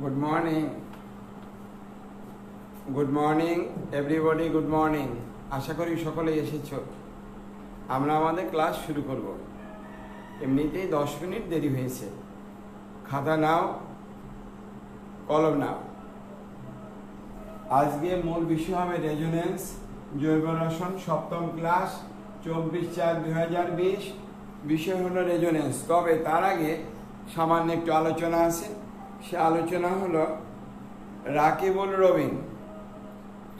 Good morning. Good morning everybody. Good morning. আশা করি সকলেই এসেছো। আমরা আমাদের ক্লাস শুরু করব। এমনিতেই 10 মিনিট দেরি হয়েছে। খাতা নাও, কলম নাও। আজকে মূল বিষয় হবে রেজোনেন্স, জৈব রসায়ন, সপ্তম ক্লাস, 24/4/2020। বিষয় হলো রেজোনেন্স। তবে তার আগে সামান্য একটু আলোচনা আছে। সে আলোচনা হলো রাকিবুল রবিন,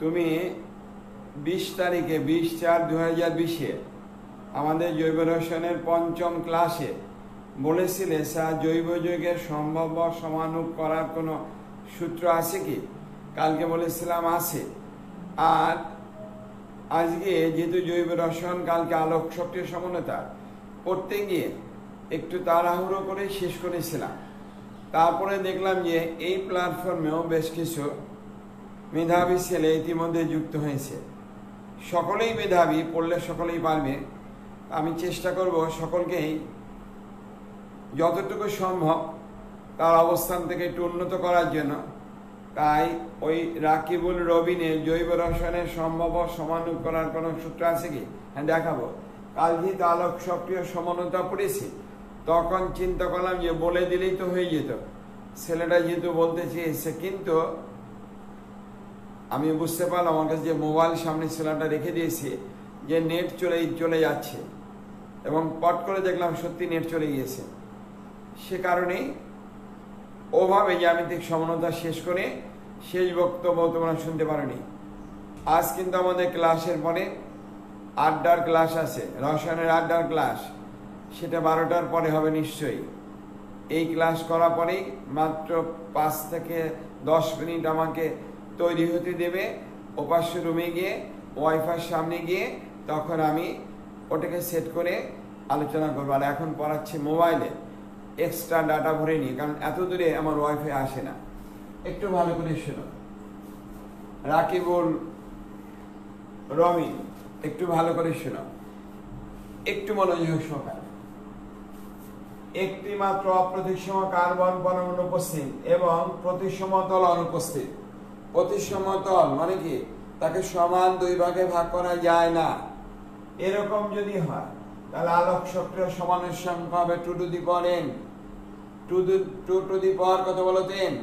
তুমি 20 তারিখে 20/4/2020 আমাদের জৈব রসায়নের পঞ্চম ক্লাসে বলেছিলে স্যার জৈব যৌগের সম্ভাব্য সমানুপ করার কোনো সূত্র আছে কি? কালকে বলেছিলাম আছে। আর আজকে যেহেতু জৈব রসায়ন কালকে আলোক সক্রিয় সমন্বয়তা পড়তে গিয়ে একটু তাড়াহুড়ো করে শেষ করেছিলাম। তারপরে দেখলাম যে এই প্ল্যাটফর্মেও বেশ কিছু মেধাবী ছেলে ইতিমধ্যে যুক্ত হয়েছে। সকলেই মেধাবী, পড়লে সকলেই পারবে। আমি চেষ্টা করব সকলকেই যতটুকু সম্ভব তার অবস্থান থেকে একটু উন্নত করার জন্য। তাই ওই রাকিবুল রবিনের জৈব রসায়নের সম্ভাব্য সমানুপ করার কোনো সূত্র আছে কি? হ্যাঁ, দেখাবো। কাল যেহেতু আলোক সক্রিয় সমানতা পড়েছি, তখন চিন্তা করলাম যে বলে দিলেই তো হয়ে যেত। ছেলেটা যেহেতু বলতে চেয়েছে, কিন্তু আমি বুঝতে পারলাম আমার কাছে যে মোবাইল সামনে ছেলেটা রেখে দিয়েছে যে নেট চলে যাচ্ছে, এবং পট করে দেখলাম সত্যি নেট চলে গিয়েছে। সে কারণেই ওভাবে জ্যামিতিক সমানতা শেষ করে শেষ বক্তব্য তোমরা শুনতে পারোনি। আজ কিন্তু আমাদের ক্লাসের পরে আড্ডার ক্লাস আছে, রসায়নের আড্ডার ক্লাস। সেটা 12টার পরে হবে নিশ্চয়ই। এই ক্লাস করার পরেই মাত্র 5 থেকে 10 মিনিট আমাকে তৈরি হতে দেবে। ওপাশ রুমে গিয়ে ওয়াইফাই সামনে গিয়ে তখন আমি ওটাকে সেট করে আলোচনা করবো। আর এখন পড়াচ্ছি মোবাইলে, এক্সট্রা ডাটা ভরে নিয়ে, কারণ এত দূরে আমার ওয়াইফাই আসে না। একটু ভালো করে শোনো। রাকিবুল রবিন, একটু ভালো করে শোনো, একটু মনোযোগ সহকারে। একটি মাত্র অপ্রতিসম কার্বন পরমাণু উপস্থিত এবং প্রতিসমতল অনুপস্থিত। প্রতিসমতল মানে কি? তাকে সমান 2 ভাগে ভাগ করা যায় না। এরকম যদি হয় তাহলে আলোক সক্রিয় সমানের সংখ্যা হবে 2 to the power n। 2 to the power কত বলো? 10।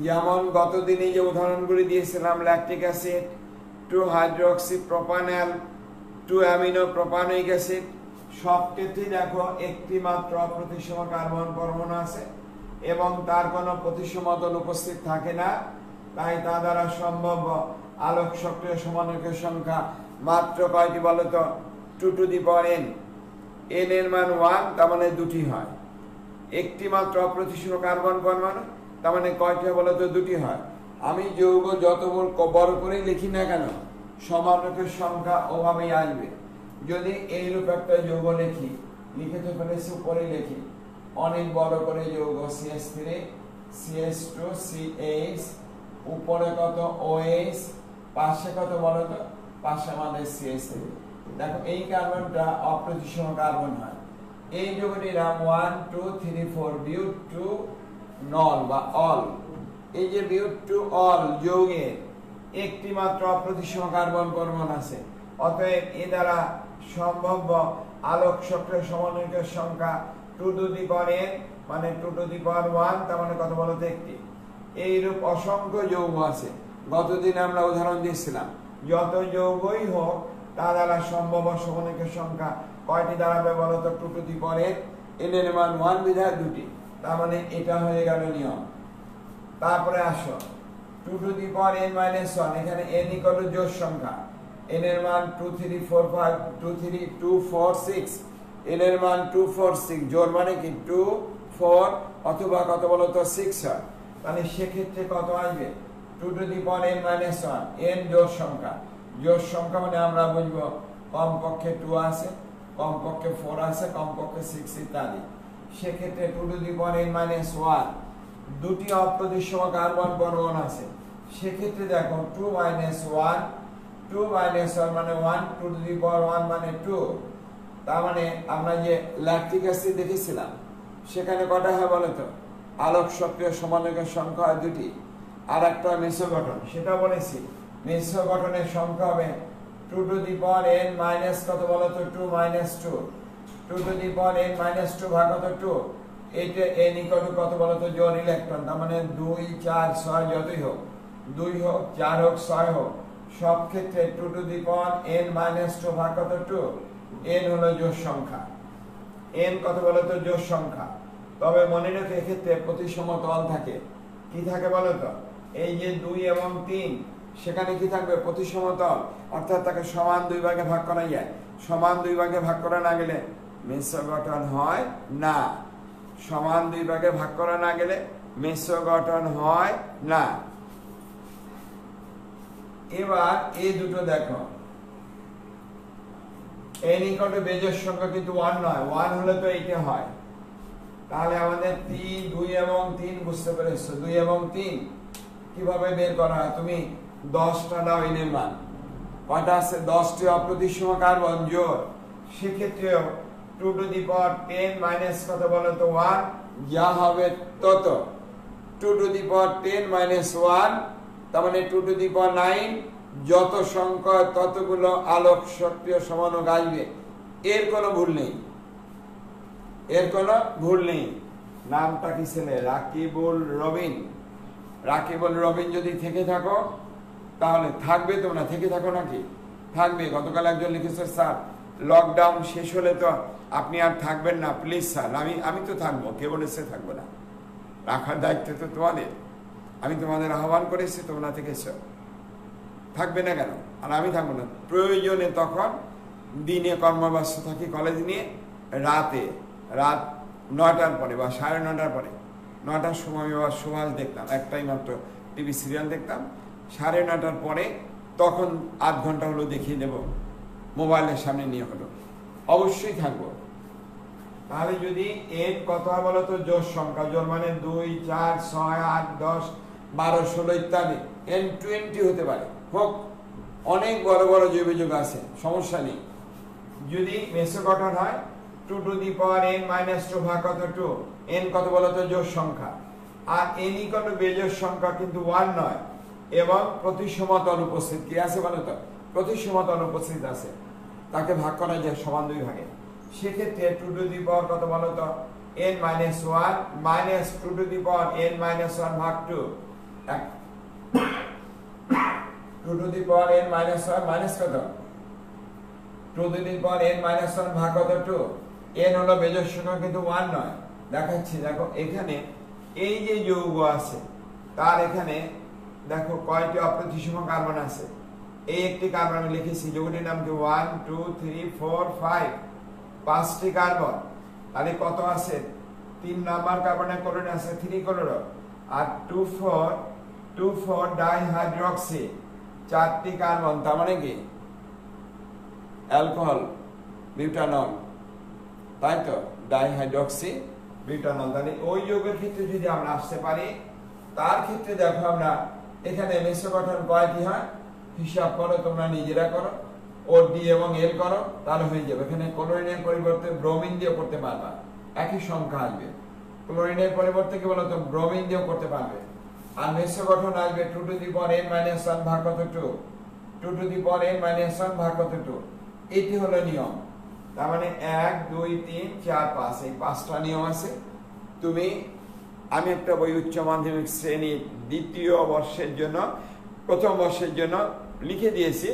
যেমন গত দিনে যে উদাহরণগুলি দিয়েছিলাম, lactic acid, 2 hydroxy propanol, 2 amino propanoic acid, সব ক্ষেত্রেই দেখো একটি মাত্র অপ্রতিসম কার্বন পরমাণু আছে এবং তার কোনো প্রতিসমতল উপস্থিত থাকে না। তাই তা দ্বারা সম্ভাব্য আলোক সক্রিয় সমানুপের সংখ্যা মাত্র কয়টি বলতো? 2 to the power n। n এর মান 1, তার মানে 2টি হয়। একটি মাত্র অপ্রতিসম কার্বন পরমাণু, তার মানে কয়টি বলতো? 2টি হয়। আমি যৌগ যত বড় করেই লিখি না কেন, সমানুপের সংখ্যা ওভাবেই আসবে। যদি এইরূপ একটা যৌগ লিখে তো ফেলেছি, উপরে লিখি অনেক বড় করে যৌগ CH3 CH2 CH, উপরে কত OH, পাশে কত বলো তো? পাশে আমাদের CH3। দেখো এই কার্বনটা অপ্রতিসম কার্বন হয়। এই যৌগটির নাম 1 2 3 4 বিউট টু নল বা অল। এই যে বিউট টু অল যৌগে একটি মাত্র অপ্রতিসম কার্বন পরমাণু আছে। অতএব এ দ্বারা সম্ভাব্য আলোক সক্রিয় সমানুপের সংখ্যা 2 টু দি পাওয়ার n, মানে 2 টু দি পাওয়ার 1, তার মানে কত বলতো? একটি। এইরূপ অসংখ্য যৌগ আছে। গতদিন আমরা উদাহরণ দিয়েছিলাম, যত যৌগই হোক তা দ্বারা সম্ভাব্য সমানুপের সংখ্যা কয়টি দাঁড়াবে বলতো? 2 to the power n। n এর মান 1 বিধায় 2টি, তার মানে এটা হয়ে গেল নিয়ম। তারপরে আসো 2 টু দি পাওয়ার n - 1, এখানে n ইকুয়াল টু জোড় সংখ্যা। n এর মান 2 3 4 5 2 3 2 4 6। n এর মান 2 4 6, জোড় মানে কি 2 4 অথবা কত বলতো? 6 হয়। তাহলে সেক্ষেত্রে কত আসবে? 2 to the power n - 1। n জোড় সংখ্যা। জোড় সংখ্যা মানে আমরা বুঝবো কমপক্ষে 2 আছে, কমপক্ষে 4 আছে, কমপক্ষে 6 ইত্যাদি। সেক্ষেত্রে 2 টু দি পাওয়ার n - 1, 2টি অপ্রতিসম কার্বন পরমাণু আছে। সেক্ষেত্রে দেখো 2 - 1, 2 - 1 মানে 1, 2 টু দি পাওয়ার 1 মানে 2। তার মানে আমরা যে ল্যাকটিক অ্যাসিড দেখেছিলাম সেখানে কটা হয় বলো তো? আলোক সক্রিয় সমন্বয়কের সংখ্যা হয় দুটি, আর একটা মিশ্র গঠন, সেটা বলেছি। মিশ্র গঠনের সংখ্যা হবে 2 to the power n minus কত বলতো 2 minus 2, 2 to the power n minus 2 ভাগ কত 2, এটা n ইকুয়াল টু কত বলতো জোড় ইলেকট্রন, তার মানে 2 4 6 যতই হোক, 2 হোক 4 হোক 6 হোক, সব ক্ষেত্রে 2 to the power n minus 2 ভাগ কত 2, n হলো জোড় সংখ্যা, n কত বলতো জোড় সংখ্যা। তবে মনে রেখো এক্ষেত্রে প্রতিসম তল থাকে, কি থাকে বলতো, এই যে 2 এবং 3 সেখানে কি থাকবে প্রতিসম তল, অর্থাৎ তাকে সমান দুই ভাগে ভাগ করা যায়। সমান দুই ভাগে ভাগ করা না গেলে মিশ্র গঠন হয় না, সমান দুই ভাগে ভাগ করা না গেলে মিশ্র গঠন হয় না। এবার এই দুটো দেখো, n ইকুয়াল টু বেজোড় সংখ্যা কিন্তু 1 নয়, 1 হলে তো এইটা হয়। তাহলে আমাদের 3 2 এবং 3 বুঝতে পেরেছো, 2 এবং 3 কিভাবে বের করা হয়, তুমি 10টা দাও n এর মান, কয়টা আছে 10টি অপ্রতিসম কার্বন জোড়, সেক্ষেত্রেও 2 to the power 10 মাইনাস কত বলো তো 1 যা হবে তত, 2 to the power 10 মাইনাস 1 তার মানে 2 to the power 9, যত সংখ্যা ততগুলো আলোক সক্রিয় সমাণুক আসবে, এর কোনো ভুল নেই, এর কোনো ভুল নেই। নামটা কি ছেলে রাকিবুল রবিন, রাকিবুল রবিন যদি থেকে থাকো তাহলে থাকবে, তোমরা থেকে থাকো নাকি থাকবে। গতকাল একজন লিখেছে স্যার লকডাউন শেষ হলে তো আপনি আর থাকবেন না, প্লিজ স্যার। আমি তো থাকবো, কে বলেছে থাকবো না, রাখার দায়িত্ব তো তোমাদের, আমি তোমাদের আহ্বান করেছি, তোমরা থেকেছ, থাকবে না কেন, আর আমি থাকবো না। প্রয়োজনে তখন দিনে কর্মব্যস্ত থাকি কলেজ নিয়ে, রাত 9টার পরে বা 9:30 পরে, 9টার সময় বা সুভাষ দেখতাম, একটাই মাত্র টিভি সিরিয়াল দেখতাম, 9:30 পরে তখন আধ ঘন্টা হলো দেখিয়ে দেব, মোবাইলের সামনে নিয়ে হলো, অবশ্যই থাকবো। তাহলে যদি এর কত হয় বলতো জোড় সংখ্যা, জোড় মানে 2 4 6 8 10 12 16 ইত্যাদি, n20 হতে পারে, হোক, অনেক বড় বড় জৈব যৌগ আছে, সমস্যা নেই। যদি মিশ্র গঠন হয় 2 to the power n minus 2 ভাগ কত 2, n কত বলতো জোড় সংখ্যা, আর n ইকুয়াল টু বেজোড় সংখ্যা কিন্তু 1 নয়, এবং প্রতিসম তল উপস্থিত, কি আছে বলতো প্রতিসম তল উপস্থিত আছে, তাকে ভাগ করা যায় সমান দুই ভাগে। সেক্ষেত্রে 2 to the power কত বলতো n minus 1 minus 2 to the power n minus 1 ভাগ 2, 2 to the power n minus 1 minus কত 2 to the power n minus 1 ভাগ কত 2, n হলো বেজোড় সংখ্যা কিন্তু 1 নয়। দেখাচ্ছি, দেখো এখানে এই যে যৌগ আছে তার এখানে দেখো কয়টি অপ্রতিসম কার্বন আছে, এই একটি কার্বন আমি লিখেছি, যৌগটির নাম কি 1 2 3 4 5, 5টি কার্বন। তাহলে কত আছে, 3 নাম্বার কার্বনের ক্লোরিন আছে 3 ক্লোরো, আর 2 4 ডাইহাইড্রক্সি, 4টি কার্বন, তার মানে কি অ্যালকোহল বিউটানল, তাই তো ডাইহাইড্রক্সি বিউটানল। তাহলে ওই যৌগের ক্ষেত্রে যদি আমরা আসতে পারি, তার ক্ষেত্রে দেখো আমরা এখানে মিশ্র গঠন কয়টি হয় হিসাব করো, তোমরা নিজেরা করো, ও ডি এবং এল করো, তাহলে হয়ে যাবে। এখানে ক্লোরিনের পরিবর্তে ব্রোমিন দিয়ে করতে পারবা, একই সংখ্যা আসবে। ক্লোরিনের পরিবর্তে কি বলতো ব্রোমিন দিয়েও করতে পারবে। আর মিশ্র গঠন আসবে 2 to the power n minus 1 ভাগ কত 2, 2 to the power n minus 1 ভাগ কত 2, এটি হলো নিয়ম। তার মানে 1 2 3 4 5, এই 5টা নিয়ম আছে। আমি একটা বই উচ্চ মাধ্যমিক শ্রেণী দ্বিতীয় বর্ষের জন্য, প্রথম বর্ষের জন্য লিখে দিয়েছি,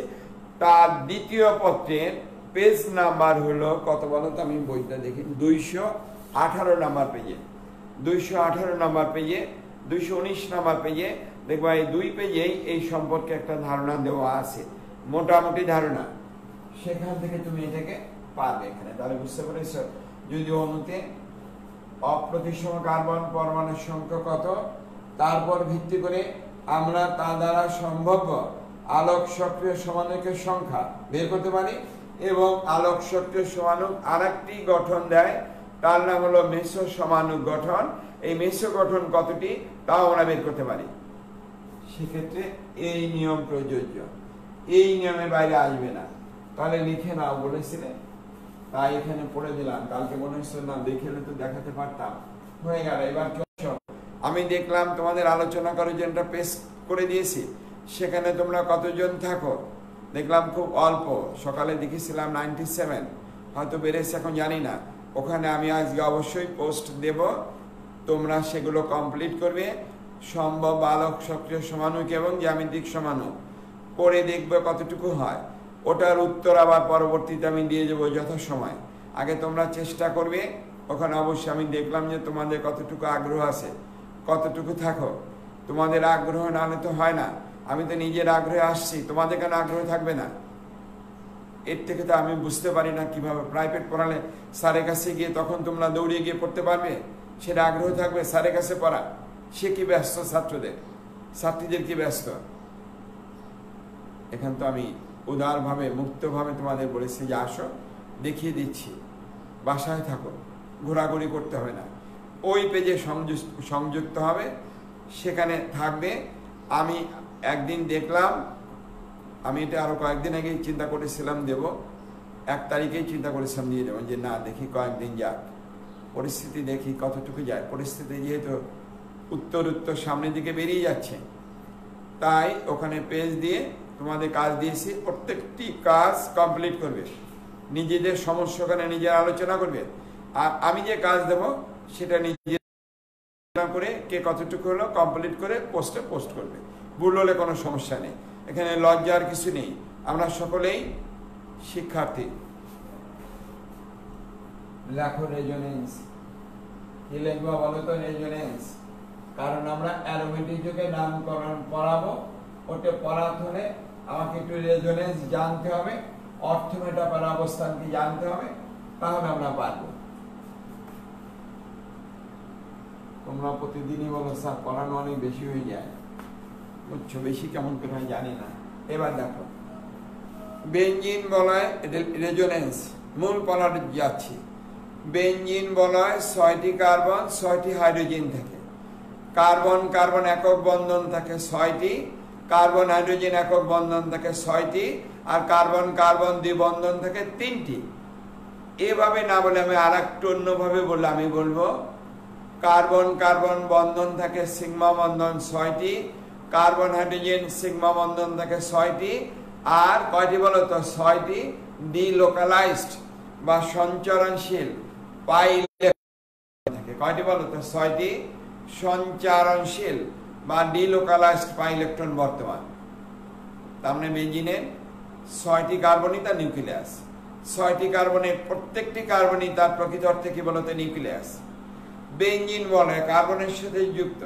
তার দ্বিতীয় পত্রের পেজ নাম্বার হলো কত বলো তো, আমি বইটা দেখি, 218 নাম্বার পেজে, 218 নাম্বার পেজে, 219 নাম্বার পেজে দেখবা, এই 2 পেজেই এই সম্পর্কে একটা ধারণা দেওয়া আছে, মোটামুটি ধারণা, সেখান থেকে তুমি এটাকে পারবে এখানে। তাহলে বুঝতে পেরেছ, যদি অণুতে অপ্রতিসম কার্বন পরমাণুর সংখ্যা কত, তারপর ভিত্তি করে আমরা তা দ্বারা সম্ভাব্য আলোক সক্রিয় সমাণুকের সংখ্যা বের করতে পারি, এবং আলোক সক্রিয় সমাণুক আরেকটি গঠন দেয়, তার নাম হলো মিশ্র সমাণুক গঠন। এই মিশ্র গঠন কতটি তাও আমরা বের করতে পারি। সেক্ষেত্রে এই নিয়ম প্রযোজ্য, এই নিয়মের বাইরে আসবে না। তাহলে লিখে নাও বলেছিলেন, তাই এখানে পড়ে দিলাম, কালকে মনে হচ্ছে না দেখে তো দেখাতে পারতাম, হয়ে গেল। এবার আমি দেখলাম তোমাদের আলোচনা করার জন্য একটা পেজ করে দিয়েছি, সেখানে তোমরা কতজন থাকো দেখলাম খুব অল্প। সকালে দেখেছিলাম 97, হয়তো বেড়েছে এখন জানি না। ওখানে আমি আজকে অবশ্যই পোস্ট দেব, তোমরা সেগুলো কমপ্লিট করবে। সম্ভব আলোক সক্রিয় সমানুক এবং জ্যামিতিক সমানুক করে দেখবে কতটুকু হয়। ওটার উত্তর আবার পরবর্তীতে আমি দিয়ে দেবো যথাসময়। আগে তোমরা চেষ্টা করবে। ওখানে অবশ্যই আমি দেখলাম যে তোমাদের কতটুকু আগ্রহ আছে, কতটুকু থাকো। তোমাদের আগ্রহ না হলে তো হয় না। আমি তো নিজের আগ্রহে আসছি, তোমাদের কেন আগ্রহ থাকবে না? এর থেকে তো আমি বুঝতে পারি না কিভাবে। প্রাইভেট পড়ালে স্যারের কাছে গিয়ে তখন তোমরা দৌড়িয়ে গিয়ে পড়তে পারবে, সেটা আগ্রহ থাকবে স্যারের কাছে পড়া। সে কি ব্যস্ত, ছাত্রীদের কি ব্যস্ত? এখান তো আমি উদারভাবে মুক্তভাবে তোমাদের বলেছি যে আসো, দেখিয়ে দিচ্ছি, বাসায় থাকো, ঘোরাঘুরি করতে হবে না। ওই পেজে সংযুক্ত হবে, সেখানে থাকবে। আমি একদিন দেখলাম, আমি এটা আরো কয়েকদিন আগেই চিন্তা করেছিলাম দেব, 1 তারিখেই চিন্তা করেছিলাম দিয়ে দেবো, যে না দেখি কয়েকদিন যাক, পরিস্থিতি দেখি কতটুকু যায়। পরিস্থিতি যেহেতু উত্তর সামনের দিকে বেরিয়ে যাচ্ছে, তাই ওখানে পেজ দিয়ে তোমাদের কাজ দিয়েছি। প্রত্যেকটি কাজ কমপ্লিট করবে, নিজেদের সমস্যা ওখানে নিজের আলোচনা করবে। আর আমি যে কাজ দেব সেটা নিজে করে কে কতটুকু হলো কমপ্লিট করে পোস্ট করবে। ভুল হলে কোনো সমস্যা নেই, এখানে লজ্জার কিছু নেই। আমরা সকলেই শিক্ষার্থী। লেখো রেজোনেন্স। কি লিখবো বলো তো? রেজোনেন্স। কারণ আমরা অ্যারোমেটিক যুগে নামকরণ পড়াবো, ওটা পড়াতে হলে আমাকে একটু রেজোনেন্স জানতে হবে, অর্থমেটাফার অবস্থান কি জানতে হবে, তাহলে আমরা পারবো। তোমরা প্রতিদিনই বলো স্যার পড়ানো অনেক বেশি হয়ে যায়, বুঝছো? বেশি কেমন করে হয় জানি না। এবার দেখো, বেঞ্জিন বলায় রেজোনেন্স, মূল পড়াতে যাচ্ছি। বেঞ্জিন বলায় 6টি কার্বন 6টি হাইড্রোজেন থাকে। কার্বন কার্বন একক বন্ধন থাকে 6টি, কার্বন হাইড্রোজেন একক বন্ধন থাকে 6টি, আর কার্বন কার্বন দ্বিবন্ধন থাকে 3টি। এভাবে না বলে আমি আর একটু অন্যভাবে বললে আমি বলবো কার্বন কার্বন বন্ধন থাকে সিগমা বন্ধন 6টি, কার্বন হাইড্রোজেন সিগমা বন্ধন থাকে 6টি, আর কয়টি বলো তো? 6টি ডিলোকালাইজড বা সঞ্চরণশীল পাই থাকে। কয়টি বলো তো? 6টি সঞ্চারণশীল বা ডিলোকালাইজড পাই ইলেকট্রন বর্তমান। তার মানে বেঞ্জিনের 6টি কার্বনই তার নিউক্লিয়াস। 6টি কার্বনের প্রত্যেকটি কার্বনই তার প্রকৃত অর্থে কি বলতে? নিউক্লিয়াস। বেঞ্জিন বলে কার্বনের সাথে যুক্ত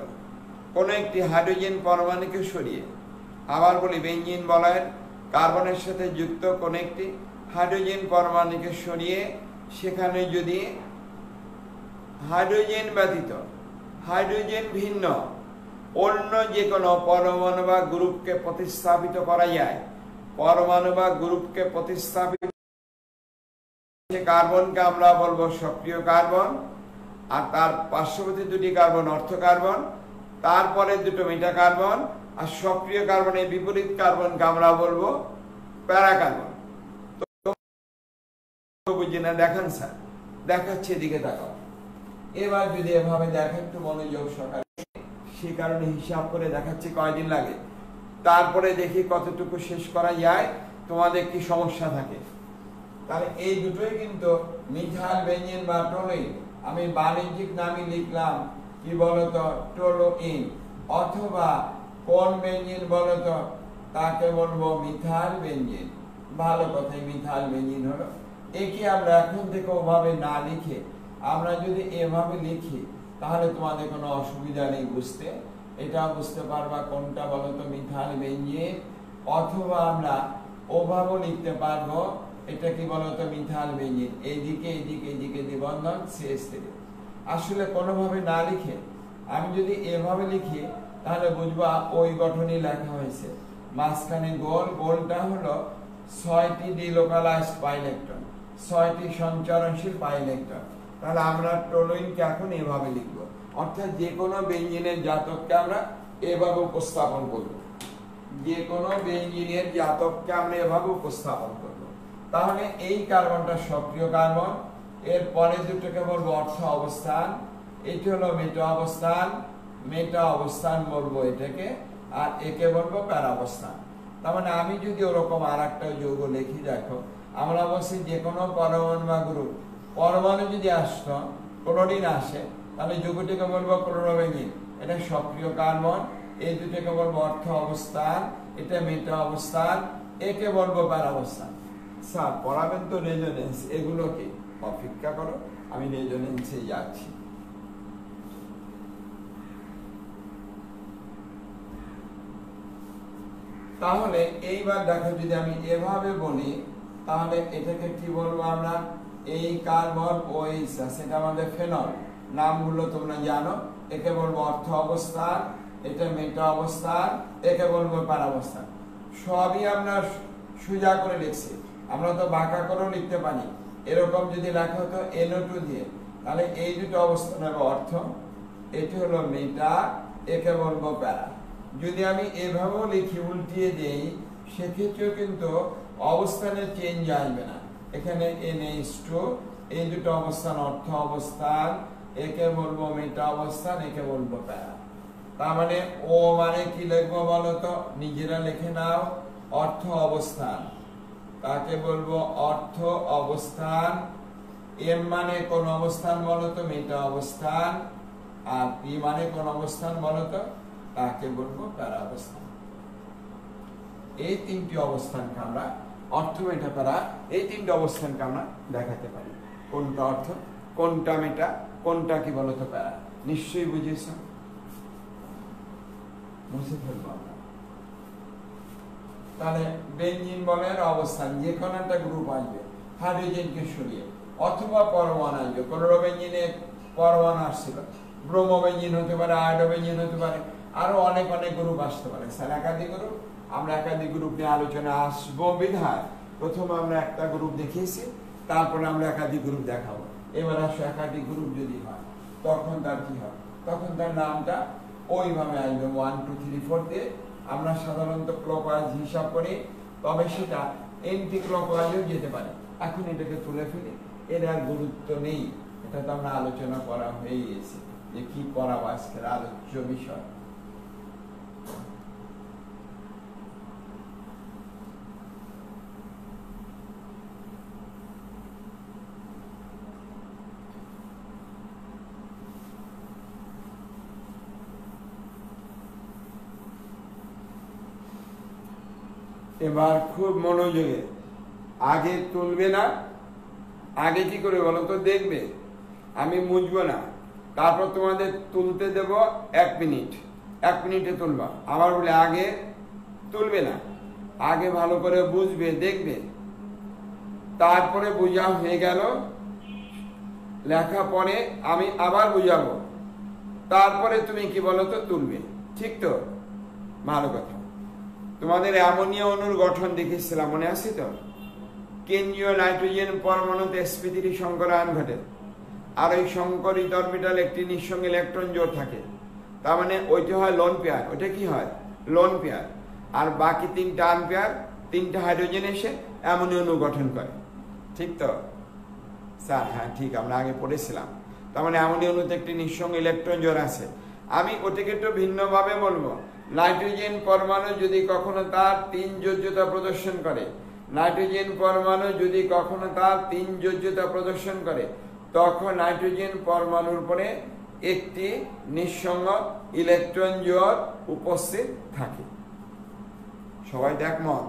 কোন একটি হাইড্রোজেন পরমাণুকে সরিয়ে, আবার বলি বেঞ্জিন বলে কার্বনের সাথে যুক্ত কোন একটি হাইড্রোজেন পরমাণুকে সরিয়ে সেখানে যদি হাইড্রোজেন ব্যতীত হাইড্রোজেন ভিন্ন অন্য যে কোনো পরমাণু বা গ্রুপকে প্রতিস্থাপিত করা যায়, পরমাণু বা গ্রুপকে প্রতিস্থাপিত কার্বনকে আমরা বলবো সক্রিয় কার্বন, আর তার পার্শ্ববর্তী 2টি কার্বন অর্থ কার্বন, তারপরে 2টো মেটা কার্বন, আর সক্রিয় কার্বনের বিপরীত কার্বনকে আমরা বলবো প্যারা কার্বন। তো বুঝি না? দেখান স্যার, দেখাচ্ছে, এদিকে তাকাও। এবার যদি এভাবে দেখেন একটু মনোযোগ সহকারে, সেই কারণে হিসাব করে দেখাচ্ছি কয়দিন লাগে, তারপরে দেখি কতটুকু শেষ করা যায়, তোমাদের কি সমস্যা থাকে। তাহলে এই দুটোই কিন্তু মিথাইল বেঞ্জিন বা টোলুইন, আমি বাণিজ্যিক নামই লিখলাম কি বলতো? টোলুইন। অথবা কোন বেঞ্জিন বলতো? তাকে বলবো মিথাইল বেঞ্জিন। ভালো কথাই, মিথাইল বেঞ্জিন হলো। একে আমরা এখন থেকে ওভাবে না লিখে আমরা যদি এভাবে লিখি তাহলে তোমাদের কোনো অসুবিধা নেই বুঝতে। এটা বুঝতে পারবা কোনটা বলতো? Methyl benzene. অথবা আমরা ওভাবে লিখতে পারবো এটা কি বলতো? Methyl benzene. এইদিকে এইদিকে এইদিকে দ্বিবন্ধন CH3। আসলে কোনোভাবে না লিখে আমি যদি এভাবে লিখি তাহলে বুঝবা ওই গঠনই লেখা হয়েছে। মাঝখানে গোল, গোলটা হলো 6টি ডিলোকালাইজড পাই ইলেকট্রন, 6টি সঞ্চারণশীল পাই ইলেকট্রন। তাহলে আমরা টোলুইনকে এখন এভাবে লিখব, অর্থাৎ যে কোনো বেঞ্জিনের জাতককে আমরা এভাবে উপস্থাপন করব। যে কোনো বেঞ্জিনের জাতককে আমরা এভাবে উপস্থাপন করব। তাহলে এই কার্বনটা সক্রিয় কার্বন, এর পরে দুটোকে বলবো অর্থ অবস্থান, এটি হলো মেটা অবস্থান, মেটা অবস্থান বলবো এটাকে, আর একে বলবো প্যারা অবস্থান। তার মানে আমি যদি ওরকম আর একটা যৌগ লিখি, দেখো আমরা বলছি যে কোনো পরমাণু বা গ্রুপ, পরমাণু যদি আসতো, ক্লোরিন আসে, তাহলে যৌগটিকে বলবো ক্লোরোবেঞ্জিন, এটা সক্রিয় কার্বন। এই দুটোকে বলবো অর্থ অবস্থান, এটা মেটা অবস্থান, একে বলবো প্যারা অবস্থান। স্যার পড়াবেন তো রেজোনেন্স, এগুলো কি? অপেক্ষা করো, আমি রেজোনেন্সে যাচ্ছি। তাহলে এইবার দেখো, যদি আমি এভাবে বলি তাহলে এটাকে কি বলবো আমরা? এই কার্বন OH সেটা আমাদের ফেনল, নামগুলো তোমরা জানো। একে বলবো অর্থ অবস্থান, এটা মেটা অবস্থান, একে বলবো প্যারা অবস্থান। সবই আমরা সোজা করে লিখছি, আমরা তো বাঁকা করেও লিখতে পারি। এরকম যদি লেখা হতো NO2 দিয়ে, তাহলে এই দুটো অবস্থান হবে অর্থ, এটি হলো মেটা, একে বলবো প্যারা। যদি আমি এভাবেও লিখি, উল্টিয়ে দেই, সেক্ষেত্রেও কিন্তু অবস্থানের চেঞ্জ আসবে না। এখানে NH2, এই দুটো অবস্থান অর্থ অবস্থান, একে বলবো মেটা অবস্থান, একে বলবো প্যারা। তার মানে ও মানে কি লিখবো বলতো? নিজেরা লিখে নাও, অর্থ অবস্থান, তাকে বলবো অর্থ অবস্থান। এম মানে কোন অবস্থান বলতো? মেটা অবস্থান। আর পি মানে কোন অবস্থান বলতো? তাকে বলবো প্যারা অবস্থান। এই তিনটি অবস্থানকে আমরা অর্থ, মেটা, প্যারা, এই তিনটি অবস্থানকে আমরা দেখাতে পারি। কোনটা অর্থ, কোনটা মেটা, কোনটা কি বলতো প্যারা। নিশ্চয়ই বুঝেছ? বুঝে ফেলবো আমরা। তাহলে বেঞ্জিন বলের অবস্থান, যে কোনো একটা গ্রুপ আসবে, হাইড্রোজেনকে সরিয়ে, অথবা পরমাণু আসবে। ক্লোরোবেঞ্জিনে পরমাণু আসছিল, ব্রোমোবেঞ্জিন হতে পারে, আয়োডোবেঞ্জিন হতে পারে, আরো অনেক অনেক গ্রুপ আসতে পারে। স্যার একাধিক গ্রুপ, আমরা একাধিক গ্রুপ নিয়ে আলোচনা আসবো বিধায় প্রথমে আমরা একটা গ্রুপ দেখিয়েছি, তারপরে আমরা একাধিক গ্রুপ দেখাবো। এবার আসো, একাধিক গ্রুপ যদি হয় তখন তার কি হয়? তখন তার নামটা ওইভাবে আসবে 1 2 3 4 দিয়ে। আমরা সাধারণত ক্লকওয়াইজ হিসাব করি, তবে সেটা এন্টি ক্লকওয়াইজও যেতে পারে। এখন এটাকে তুলে ফেলি, এর আর গুরুত্ব নেই। এটা তো আমরা আলোচনা করা হয়ে গেছে যে কি পড়াবো, আজকের আলোচ্য বিষয়। এবার খুব মনোযোগে, আগে তুলবে না, আগে কি করে বলো তো? দেখবে আমি মুছবো না, তারপর তোমাদের তুলতে দেব 1 মিনিট, 1 মিনিটে তুলবা। আবার বলে আগে তুলবে না, আগে ভালো করে বুঝবে, দেখবে, তারপরে বোঝা হয়ে গেল, লেখা পরে আমি আবার বুঝাবো, তারপরে তুমি কি বলো তো তুলবে। ঠিক তো? ভালো কথা। তোমাদের অ্যামোনিয়া অণুর গঠন দেখেছিলাম, মনে আছে তো? কেন্দ্রীয় নাইট্রোজেন পরমাণুতে sp3 সংকরায়ন ঘটে, আর ওই সংকরিত অরবিটাল একটি নিঃসঙ্গ ইলেকট্রন জোড় থাকে। তার মানে ওইটা হয় লোন পেয়ার, ওইটা কি হয়? Lone pair. আর বাকি 3টা আনপেয়ার, 3টা হাইড্রোজেন এসে অ্যামোনিয়া অণু গঠন করে। ঠিক তো স্যার? হ্যাঁ ঠিক, আমরা আগে পড়েছিলাম। তার মানে অ্যামোনিয়া অণুতে একটি নিঃসঙ্গ ইলেকট্রন জোড় আছে। আমি ওটাকে একটু ভিন্নভাবে বলবো। নাইট্রোজেন পরমাণু যদি কখনো তার 3 যোজ্যতা প্রদর্শন করে, নাইট্রোজেন পরমাণু যদি কখনো তার 3 যোজ্যতা প্রদর্শন করে, তখন নাইট্রোজেন পরমাণুর উপরে একটি নিঃসঙ্গ ইলেকট্রন জোড় উপস্থিত থাকে। সবাই একমত?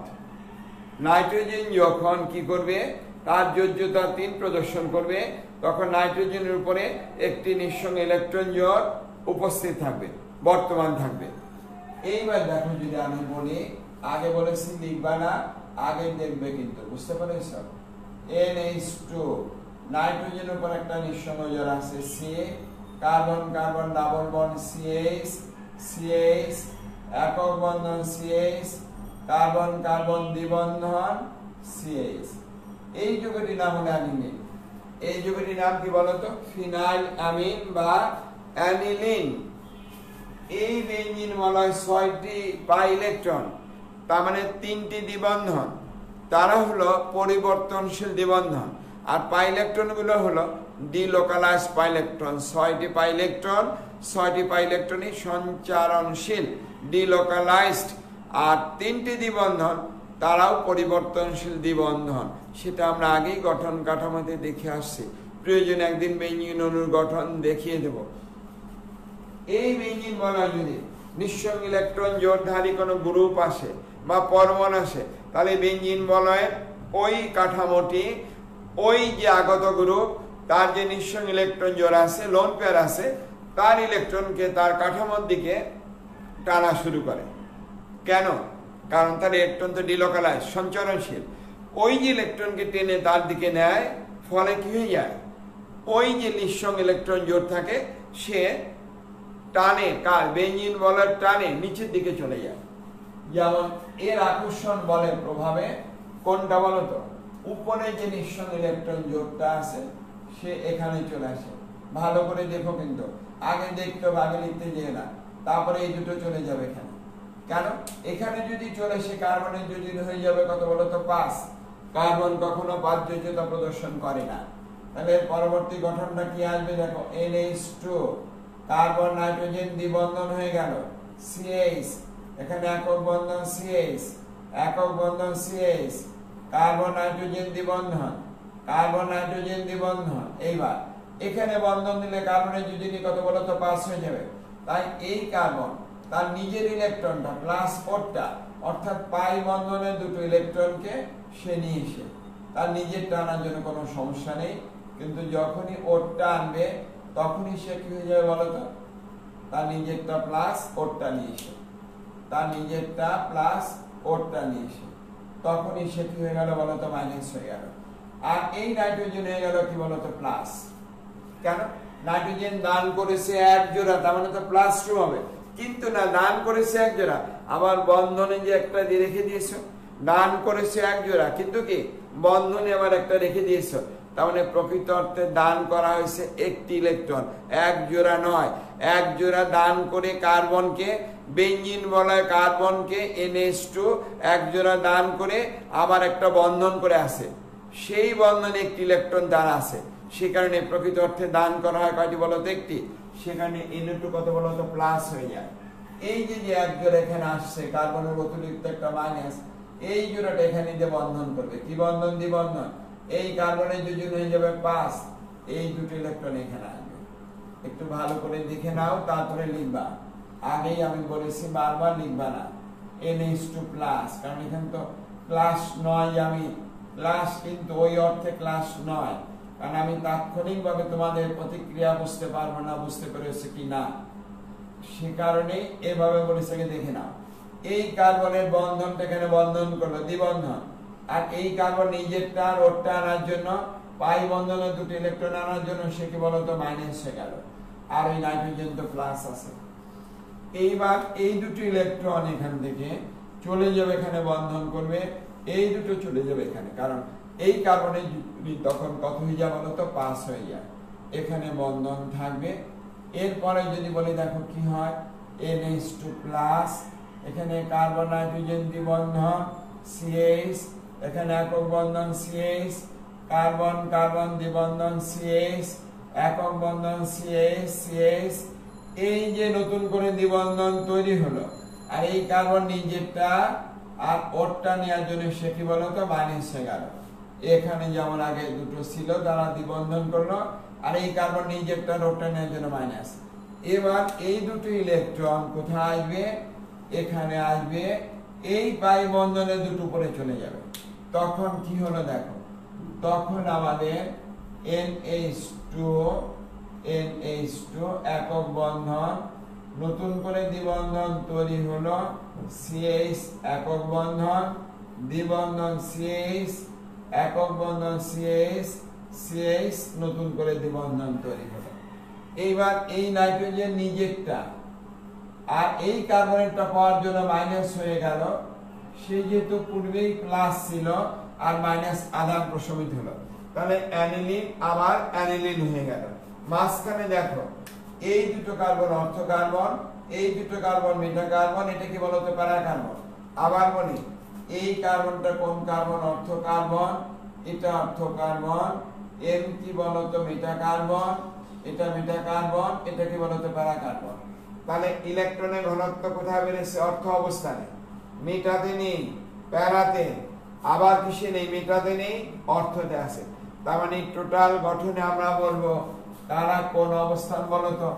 নাইট্রোজেন যখন কি করবে, তার যোজ্যতা 3 প্রদর্শন করবে, তখন নাইট্রোজেনের উপরে একটি নিঃসঙ্গ ইলেকট্রন জোড় উপস্থিত থাকবে, বর্তমান থাকবে। এইবার দেখো, যদি আমি বলি, আগে বলেছি লিখবা না, আগে দেখবে, কিন্তু বুঝতে পারছ? NH2, নাইট্রোজেনের উপর একটা নিঃসঙ্গ জোড় আছে C, carbon carbon double bond CH, CH, একক বন্ধন CH, কার্বন কার্বন দ্বিবন্ধন CH। এই যৌগটির নাম হলো অ্যানিলিন। এই যৌগটির নাম কি বলতো? ফিনাইল অ্যামিন বা অ্যানিলিন। এই বেঞ্জিন মলয় 6টি পাই ইলেকট্রন, তার মানে 3টি দ্বিবন্ধন, তারা হলো পরিবর্তনশীল দ্বিবন্ধন, আর পাই ইলেকট্রন গুলো হলো ডিলোকালাইজ পাই ইলেকট্রন, 6টি পাই ইলেকট্রন, 6টি পাই ইলেকট্রনই সঞ্চারণশীল ডিলোকালাইজড, আর 3টি দ্বিবন্ধন তারাও পরিবর্তনশীল দ্বিবন্ধন। সেটা আমরা আগেই গঠন কাঠামোতে দেখে আসছি, প্রয়োজনে একদিন বেঞ্জিন অণুর গঠন দেখিয়ে দেব। এই বেঞ্জিন বলয় যদি নিঃসঙ্গ ইলেকট্রন জোড়ধারী কোনো গ্রুপ আসে বা পরমাণু আসে, তাহলে বেঞ্জিন বলয়ের ওই কাঠামোটি, ওই যে আগত গ্রুপ তার যে নিঃসঙ্গ ইলেকট্রন জোড়া আছে, লোন পেয়ার আছে, তার ইলেকট্রনকে তার কাঠামোর দিকে টানা শুরু করে। কেন? কারণ তার ইলেকট্রন তো ডিলোকালাইজ, সঞ্চরণশীল। ওই যে ইলেকট্রনকে টেনে তার দিকে নেয়, ফলে কি হয়ে যায়, ওই যে নিঃসঙ্গ ইলেকট্রন জোড় থাকে সে টানে, কার বেঞ্জিন বলের টানে নিচের দিকে চলে যায়। যেমন এর আকর্ষণ বলের প্রভাবে কোনটা বলতো, উপরে যে নিঃসঙ্গ ইলেকট্রন জোড়টা আছে সে এখানে চলে আসে। ভালো করে দেখো, কিন্তু আগে দেখতে হবে, আগে লিখতে যেয়ে না, তারপরে এই দুটো চলে যাবে এখানে। কেন? এখানে যদি চলে সে কার্বনের যোজন হয়ে যাবে কত বলতো, 5। কার্বন কখনো 5 যোজ্যতা প্রদর্শন করে না। তাহলে পরবর্তী গঠনটা কি আসবে দেখো, NH2, কার্বন নাইট্রোজেন দ্বিবন্ধন হয়ে গেল, CH, এখানে একক বন্ধন CH, একক বন্ধন CH, কার্বন নাইট্রোজেন দ্বিবন্ধন, কার্বন নাইট্রোজেন দ্বিবন্ধন। এইবার এখানে বন্ধন দিলে কার্বনের যোজনী কত বলতো, 5 হয়ে যাবে। তাই এই কার্বন তার নিজের ইলেকট্রনটা প্লাস ওরটা, অর্থাৎ পাই বন্ধনের দুটো ইলেকট্রনকে সে নিয়ে এসে তার নিজের টানার জন্য কোনো সমস্যা নেই, কিন্তু যখনই ওরটা আনবে তখনই সে কি হয়ে যাবে বলতো, তার নিজেরটা প্লাস ওরটা নিয়ে এসে, তার নিজেরটা প্লাস ওরটা নিয়ে এসে তখনই সে কি হয়ে গেল বলতো, মাইনাস হয়ে গেল। আর এই নাইট্রোজেন হয়ে গেল কি বলতো, প্লাস। কেন? নাইট্রোজেন দান করেছে 1 জোড়া, তার মানে তো +2 হবে। কিন্তু না, দান করেছে 1 জোড়া, আবার বন্ধনে যে একটা দিয়ে রেখে দিয়েছো, দান করেছে 1 জোড়া, কিন্তু কি বন্ধনে আবার একটা রেখে দিয়েছো, তার মানে প্রকৃত অর্থে দান করা হয়েছে একটি ইলেকট্রন, 1 জোড়া নয়। 1 জোড়া দান করে কার্বনকে, বেঞ্জিন বলয় কার্বনকে NH2 1 জোড়া দান করে আবার একটা বন্ধন করে আসে, সেই বন্ধনে একটি ইলেকট্রন দান আছে, সে কারণে প্রকৃত অর্থে দান করা হয় কয়টি বলতো, একটি। সেখানে NO2 কত বলতো, প্লাস হয়ে যায়। এই যে 1 জোড়া এখানে আসছে, কার্বনের অতিরিক্ত একটা মাইনাস, এই জোড়াটা এখানে যে বন্ধন করবে, কি বন্ধন, দ্বিবন্ধন। এই কার্বনের যোজন হয়ে যাবে 5, এই দুটো ইলেকট্রন এখানে আসবে। একটু ভালো করে দেখে নাও, তারপরে লিখবা। আগেই আমি বলেছি, বারবার লিখবা না NH2 প্লাস, কারণ এখানে তো ক্লাস নয়, আমি ক্লাস কিন্তু ওই অর্থে ক্লাস নয়, কারণ আমি তাৎক্ষণিকভাবে তোমাদের প্রতিক্রিয়া বুঝতে পারবো না, বুঝতে পেরেছে কি না, সে কারণে এভাবে বলেছে, দেখে নাও। এই কার্বনের বন্ধনটা এখানে বন্ধন করলো, দ্বিবন্ধন, আর এই কার্বন নিজেরটা আর ওরটা আনার জন্য, পাই বন্ধনে দুটো ইলেকট্রন আনার জন্য সে কি বলতো, মাইনাস হয়ে গেল, আর ওই নাইট্রোজেন তো প্লাস আছে। এইবার এই দুটো ইলেকট্রন এখান থেকে চলে যাবে, এখানে বন্ধন করবে, এই দুটো চলে যাবে এখানে, কারণ এই কার্বনের তখন কত হয়ে যায় বলতো, 5 হয়ে যায়, এখানে বন্ধন থাকবে। এরপরে যদি বলি দেখো কি হয়, NH2 প্লাস, এখানে কার্বন নাইট্রোজেন দ্বিবন্ধন CH, এখানে একক বন্ধন CH, কার্বন কার্বন দ্বিবন্ধন CH, একক বন্ধন CH CH, এই যে নতুন করে দ্বিবন্ধন তৈরি হলো, আর এই কার্বন নিজেরটা আর ওরটা নেওয়ার জন্য সে কি বলতো, মাইনাস হয়ে গেল। এখানে যেমন আগে দুটো ছিল তারা দ্বিবন্ধন করলো, আর এই কার্বন নিজেরটা ওরটা নেওয়ার জন্য মাইনাস। এবার এই দুটো ইলেকট্রন কোথায় আসবে, এখানে আসবে, এই পাই বন্ধনের দুটো উপরে চলে যাবে। তখন কি হলো দেখো, তখন আমাদের NH2 একক বন্ধন, নতুন করে দ্বিবন্ধন তৈরি হলো, CH একক বন্ধন, দ্বিবন্ধন CH, একক বন্ধন CH, নতুন করে দ্বিবন্ধন তৈরি হলো। এইবার এই নাইট্রোজেন নিজেরটা আর এই কার্বনেরটা পাওয়ার জন্য মাইনাস হয়ে গেল, সে যেহেতু পূর্বেই প্লাস ছিল আর মাইনাস আদান প্রশমিত হলো, তাহলে অ্যানিলিন আবার অ্যানিলিন হয়ে গেল। মাঝখানে দেখো এই দুটো কার্বন অর্থ কার্বন, এই দুটো কার্বন মেটা কার্বন, এটা কি বলতো, প্যারা কার্বন। আবার বলি, এই কার্বনটা কোন কার্বন, অর্থ কার্বন, এটা অর্থ কার্বন, এম কি বলতো মেটা কার্বন, এটা মেটা কার্বন, এটা কি বলতো প্যারা কার্বন। তাহলে ইলেকট্রনের ঘনত্ব কোথায় বেড়েছে? অর্থ অবস্থানে। মেটাতে নেই, প্যারাতে, আবার কিসে নেই? মেটাতে নেই, অর্থতে আছে। তার মানে টোটাল গঠনে আমরা বলবো তারা কোন অবস্থান বলতো?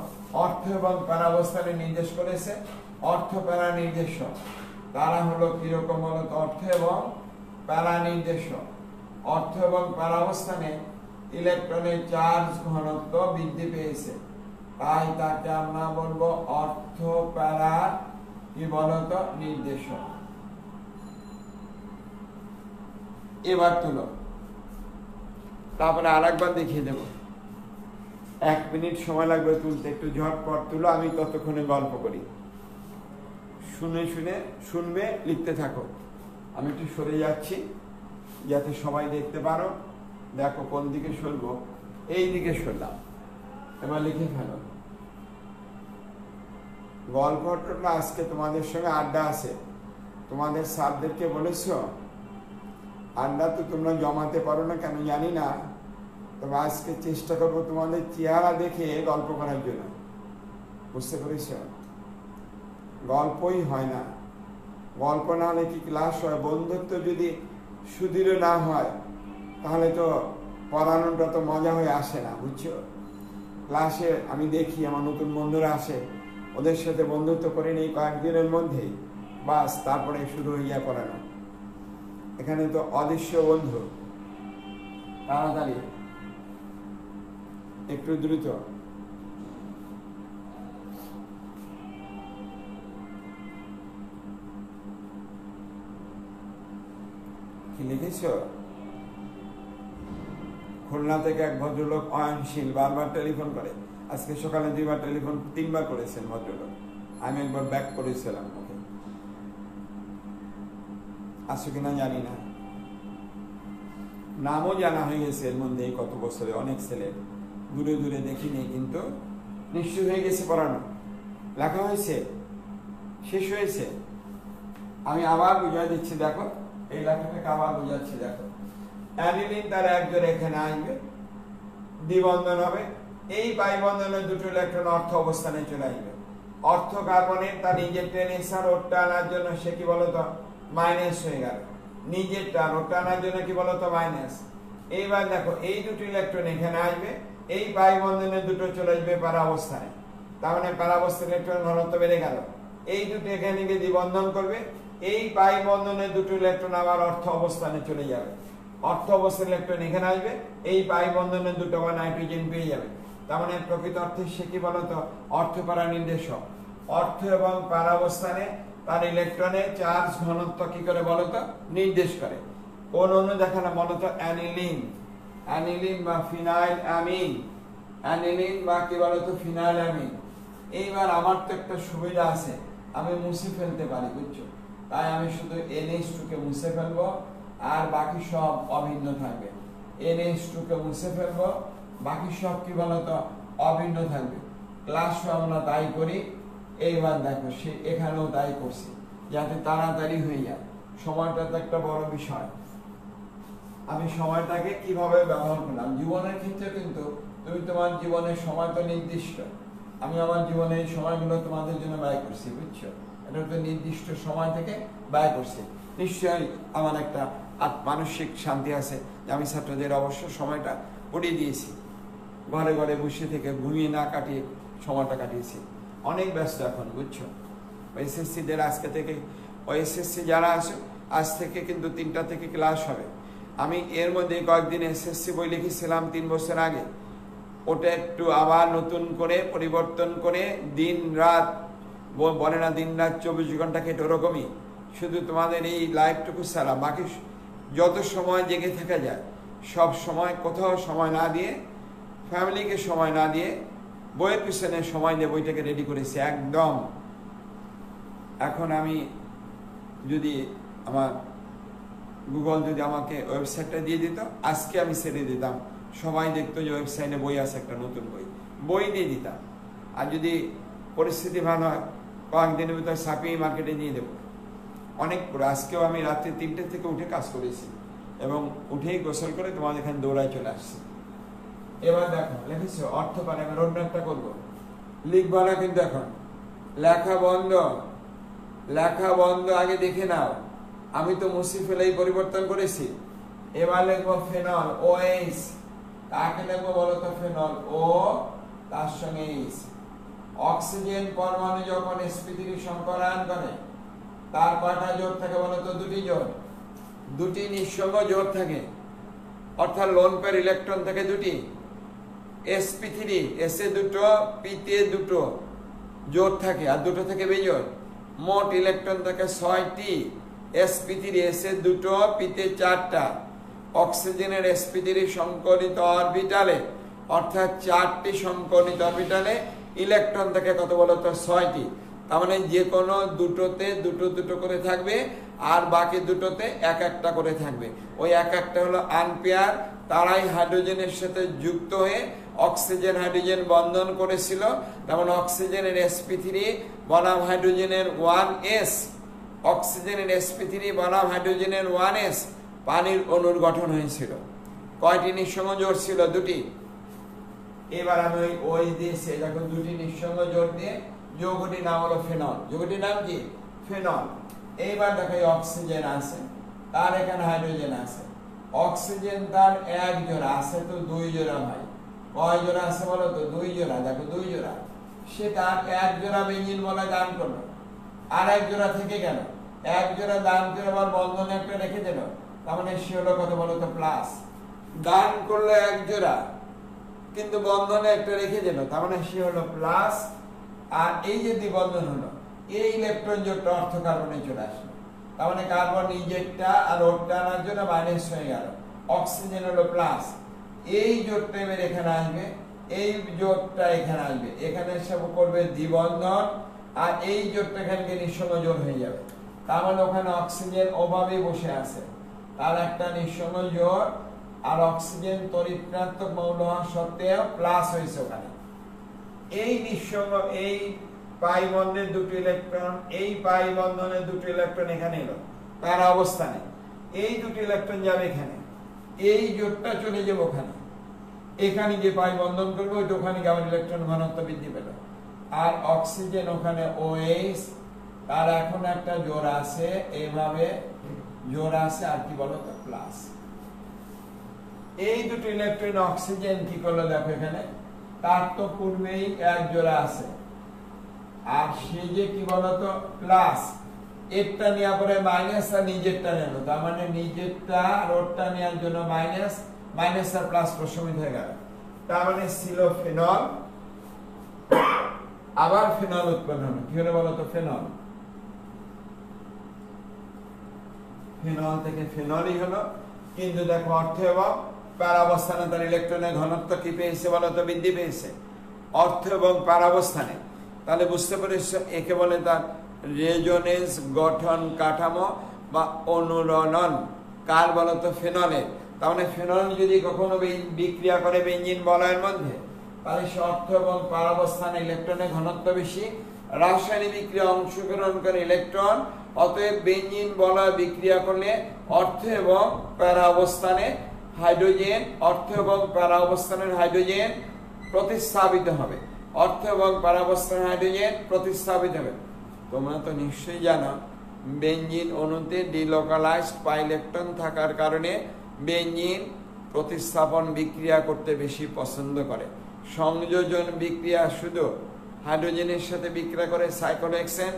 অর্থ এবং প্যারা অবস্থানে নির্দেশ করেছে। অর্থ প্যারা নির্দেশক তারা হলো কিরকম বলতো? অর্থ এবং প্যারা নির্দেশক। অর্থ এবং প্যারা অবস্থানে ইলেকট্রনের চার্জ ঘনত্ব বৃদ্ধি পেয়েছে, তাই তাকে আমরা বলবো অর্থ প্যারা কি বলতো? নির্দেশক। এবার তুলো, তারপরে আরেকবার দেখিয়ে দেব। 1 মিনিট সময় লাগবে তুলতে, একটু ঝটপট তুলো, আমি ততক্ষণে গল্প করি। শুনে শুনে শুনবে, লিখতে থাকো। আমি একটু সরে যাচ্ছি যাতে সবাই দেখতে পারো। দেখো কোন দিকে সরবো, এই দিকে সরলাম। এবার লিখে ফেলো। গল্পটা আজকে তোমাদের সঙ্গে আড্ডা আছে। তোমাদের স্যারদেরকে বলেছো আড্ডা তো তোমরা জমাতে পারো না কেন জানি না, তবে আজকে চেষ্টা করবো তোমাদের চেহারা দেখে গল্প করার জন্য। বুঝতে পেরেছ? গল্পই হয় না, গল্প না হলে কি ক্লাস হয়? বন্ধুত্ব যদি সুদৃঢ় না হয় তাহলে তো পড়ানোটা তো মজা হয়ে আসে না, বুঝছো? ক্লাসে আমি দেখি আমার নতুন বন্ধুরা আসে, ওদের সাথে বন্ধুত্ব করে নেই কয়েকদিনের মধ্যেই, বাস তারপরে শুরু হয়ে যায় পড়ানো। এখানে তো অদৃশ্য বন্ধু। তাড়াতাড়ি, একটু দ্রুত। কি লিখেছ? খুলনা থেকে এক ভদ্রলোক অয়নশীল বারবার টেলিফোন করে। আজকে সকালে 2বার টেলিফোন, 3বার করেছেন ভদ্রলোক। আমি একবার ব্যাক করেছিলাম ওকে। আসো কিনা জানি না, নামও জানা হয়ে গেছে এর মধ্যে কত বছরে, অনেক ছেলে দূরে দূরে দেখিনি, কিন্তু নিশ্চয় হয়ে গেছে পড়ানো। লেখা হয়েছে, শেষ হয়েছে। আমি আবার বুঝাই দিচ্ছি, দেখো এই লেখাটাকে আবার বুঝাচ্ছি। দেখো অ্যানিলিন তার একজোড়া এখানে আসবে, দ্বিবন্ধন হবে। এই পাই বন্ধনের দুটো ইলেকট্রন অর্থ অবস্থানে চলে আসবে। অর্থ কার্বনের তার নিজের টেনেসার ওরটা আনার জন্য সে কি বলতো? মাইনাস হয়ে গেল। নিজেরটা ওরটা আনার জন্য কি বলতো? মাইনাস। এইবার দেখো এই দুটো ইলেকট্রন এখানে আসবে, এই পাই বন্ধনের দুটো চলে আসবে প্যারা অবস্থানে। তার মানে প্যারা অবস্থায় ইলেকট্রন ঘনত্ব বেড়ে গেল। এই দুটো এখানে গিয়ে দ্বিবন্ধন করবে, এই পাই বন্ধনের দুটো ইলেকট্রন আবার অর্থ অবস্থানে চলে যাবে। অর্থ অবস্থায় ইলেকট্রন এখানে আসবে, এই পাই বন্ধনের দুটো আবার নাইট্রোজেন পেয়ে যাবে। তার মানে প্রকৃত অর্থে সে কি বলতো? অর্থ প্যারা নির্দেশক। অর্থ এবং প্যারা অবস্থানে তার ইলেকট্রনের চার্জ ঘনত্ব কি করে বলতো? নির্দেশ করে। কোন অণু দেখানো বলতো? অ্যানিলিন। অ্যানিলিন বা ফিনাইল অ্যামিন। অ্যানিলিন বা কি বলতো? Phenyl amine. এইবার আমার তো একটা সুবিধা আছে, আমি মুছে ফেলতে পারি, বুঝছো? তাই আমি শুধু NH2 কে মুছে ফেলবো, আর বাকি সব অভিন্ন থাকবে। NH2 কে মুছে ফেলবো, বাকি সব কি বলতো? অভিন্ন থাকবে। ক্লাসও আমরা তাই করি। এইবার দেখো সে এখানেও তাই করছি, যাতে তাড়াতাড়ি হয়ে যায়। সময়টা তো একটা বড় বিষয়। আমি সময়টাকে কিভাবে ব্যবহার করলাম জীবনের ক্ষেত্রে, কিন্তু তুমি তোমার জীবনের সময় তো নির্দিষ্ট। আমি আমার জীবনের এই সময়গুলো তোমাদের জন্য ব্যয় করছি, বুঝছো? এটা তো নির্দিষ্ট সময় থেকে ব্যয় করছি। নিশ্চয়ই আমার একটা মানসিক শান্তি আছে যে আমি ছাত্রদের অবশ্য সময়টা পড়িয়ে দিয়েছি। ঘরে ঘরে বসে থেকে ঘুমিয়ে না কাটিয়ে সময়টা কাটিয়েছি। অনেক ব্যস্ত এখন, বুঝছো? SSC দের আজকে থেকে, SSC যারা আছে আজ থেকে কিন্তু 3টা থেকে ক্লাস হবে। আমি এর মধ্যে কয়েকদিন SSC বই লিখেছিলাম 3 বছর আগে, ওটা একটু আবার নতুন করে পরিবর্তন করে দিন রাত, বলে না দিন রাত 24 ঘন্টা কেটে, ওরকমই। শুধু তোমাদের এই লাইফটুকু ছাড়া বাকি যত সময় জেগে থাকা যায় সব সময়, কোথাও সময় না দিয়ে, ফ্যামিলিকে সময় না দিয়ে, বইয়ের পিছনে সময় দিয়ে বইটাকে রেডি করেছি একদম। এখন আমি যদি আমার গুগল যদি আমাকে ওয়েবসাইটটা দিয়ে দিত, আজকে আমি ছেড়ে দিতাম, সবাই দেখতো যে ওয়েবসাইটে বই আছে, একটা নতুন বই দিয়ে দিতাম। আর যদি পরিস্থিতি ভালো হয় কয়েকদিনের ভিতরে ছাপিয়ে মার্কেটে নিয়ে দেবো। অনেক পরে আজকেও আমি রাত্রি 3টে থেকে উঠে কাজ করেছি, এবং উঠেই গোসল করে তোমাদের এখানে দৌড়ায় চলে আসছি। এবার দেখো লিখেছো অর্থ পারে, আমি অন্য একটা করবো, লিখবো না কিন্তু এখন, লেখা বন্ধ, লেখা বন্ধ, আগে দেখে নাও, আমি তো মুছে ফেলেই পরিবর্তন করেছি। এবার লিখবো ফেনল, OH, কাকে লিখবো বলো তো, ফেনল, ও তার সঙ্গে এইচ। অক্সিজেন পরমাণু যখন sp3 সংকরায়ন করে তার কয়টা জোড় থাকে বলো তো? দুটি জোড়, দুটি নিঃসঙ্গ জোড় থাকে, অর্থাৎ লোন পেয়ার ইলেকট্রন থাকে দুটি, sp3 s এ দুটো, p তে দুটো জোড় থাকে, আর দুটো থেকে বেজোড়, মোট ইলেকট্রন থাকে 6টি, sp3 s এ দুটো, p তে 4টা। অক্সিজেনের sp3 সংকরিত অরবিটালে, অর্থাৎ 4টি সংকরিত অরবিটালে ইলেকট্রন থাকে কত বলো তো? 6টি। তার মানে যে কোনো দুটোতে দুটো দুটো করে থাকবে, আর বাকি দুটোতে এক একটা করে থাকবে। ওই এক একটা হলো আনপেয়ার, তারাই হাইড্রোজেনের সাথে যুক্ত হয়ে অক্সিজেন হাইড্রোজেন বন্ধন করেছিল। যেমন অক্সিজেনের sp3 বনাম হাইড্রোজেনের 1s, অক্সিজেনের sp3 বনাম হাইড্রোজেনের 1s পানির অণুর গঠন হয়েছিল। কয়টি নিঃসঙ্গ জোড় ছিল? দুটি। এবার আমি ওই OH দিয়েছি, দেখো দুটি নিঃসঙ্গ জোড় দিয়ে যৌগটির নাম হলো ফেনল। যৌগটির নাম কি? ফেনল। এইবার দেখো অক্সিজেন আছে, তার এখানে হাইড্রোজেন আছে, অক্সিজেন তার এক জোড়া আছে, তো দুই জোড়া ভাই, কয় জোড়া আছে বলো তো? দুই জোড়া, দেখো দুই জোড়া। সে তার এক জোড়া বেঞ্জিন বলে দান করলো, আর এক জোড়া থেকে গেল, এক জোড়া দান করে আবার বন্ধনে একটা রেখে দিল, তার মানে সে হলো কত বলো তো? প্লাস। দান করলো এক জোড়া, কিন্তু বন্ধনে একটা রেখে দিল, তার মানে সে হলো প্লাস। আর এই যে দ্বিবন্ধন হলো, এই ইলেকট্রন জোড়টা অর্থ কার্বনে চলে আসলো, তার মানে কার্বন নিজেরটা আর ওরটা আনার জন্য মাইনাস হয়ে গেল, অক্সিজেন হলো প্লাস। এই জোড়টা এবার এখানে আসবে, এই জোড়টা এখানে আসবে, এখানে সব করবে দ্বিবন্ধন, আর এই জোড়টা এখানে নিঃসঙ্গ জোড় হয়ে যাবে। তার মানে ওখানে অক্সিজেন অভাবে বসে আছে, তার একটা নিঃসঙ্গ জোড়, আর অক্সিজেন তড়িৎ-ঋণাত্মক মৌল হওয়া সত্ত্বেও প্লাস হয়েছে ওখানে। এই নিঃসঙ্গ, এই পাই বন্ধনের দুটো ইলেকট্রন, এই পাই বন্ধনের দুটো ইলেকট্রন এখানে এলো তার অবস্থানে, এই দুটো ইলেকট্রন যাবে এখানে, এই জোটটা চলে যাবে ওখানে, এখানে যে পাই বন্ধন করবে ওইটা ওখানে আবার ইলেকট্রন ঘনত্ব বৃদ্ধি পেল। আর অক্সিজেন ওখানে OH, তার এখন একটা জোড় আছে, এইভাবে জোড় আছে, আর কি বলো তো? প্লাস। এই দুটো ইলেকট্রন অক্সিজেন কি করলো দেখো, এখানে তার তো পূর্বেই এক জোড়া আছে, আর সে যে কি বলতো? প্লাস। একটা নেওয়ার পরে মাইনাস, আর নিজেরটা নিল, তার মানে নিজেরটা আর ওরটা নেওয়ার জন্য মাইনাস, মাইনাস আর প্লাস প্রশমিত হয়ে গেল, তার মানে ছিল ফেনল। আবার ফেনল উৎপন্ন হলো, কি হলো বলতো? ফেনল। ফেনল থেকে ফেনলই হলো, কিন্তু দেখো অর্থ এবং প্যারাবস্থানে তার ইলেকট্রনের ঘনত্ব কি পেয়েছে বলতো? বৃদ্ধি পেয়েছে। অর্থ এবং প্যারাবস্থানে, তাহলে বুঝতে পারিস একে বলে তার রেজোনেন্স গঠন কাঠামো বা অনুরণন। কার বলতো? ফেনলে। তার মানে ফেনল যদি কখনো বিক্রিয়া করে বেঞ্জিন বলয়ের মধ্যে, তাহলে সে অর্থ এবং প্যারাবস্থানে ইলেকট্রনের ঘনত্ব বেশি, রাসায়নিক বিক্রিয়া অংশগ্রহণ করে ইলেকট্রন, অতএব বেঞ্জিন বলয় বিক্রিয়া করলে অর্থ এবং প্যারা অবস্থানে হাইড্রোজেন, অর্থ এবং প্যারা অবস্থানের হাইড্রোজেন প্রতিস্থাপিত হবে, অর্থ এবং প্যারা অবস্থানের হাইড্রোজেন প্রতিস্থাপিত হবে। তোমরা তো নিশ্চয়ই জানো বেঞ্জিন অণুতে ডিলোকালাইজড পাই ইলেকট্রন থাকার কারণে বেঞ্জিন প্রতিস্থাপন বিক্রিয়া করতে বেশি পছন্দ করে। সংযোজন বিক্রিয়া শুধু হাইড্রোজেনের সাথে বিক্রিয়া করে সাইক্লোহেক্সেন,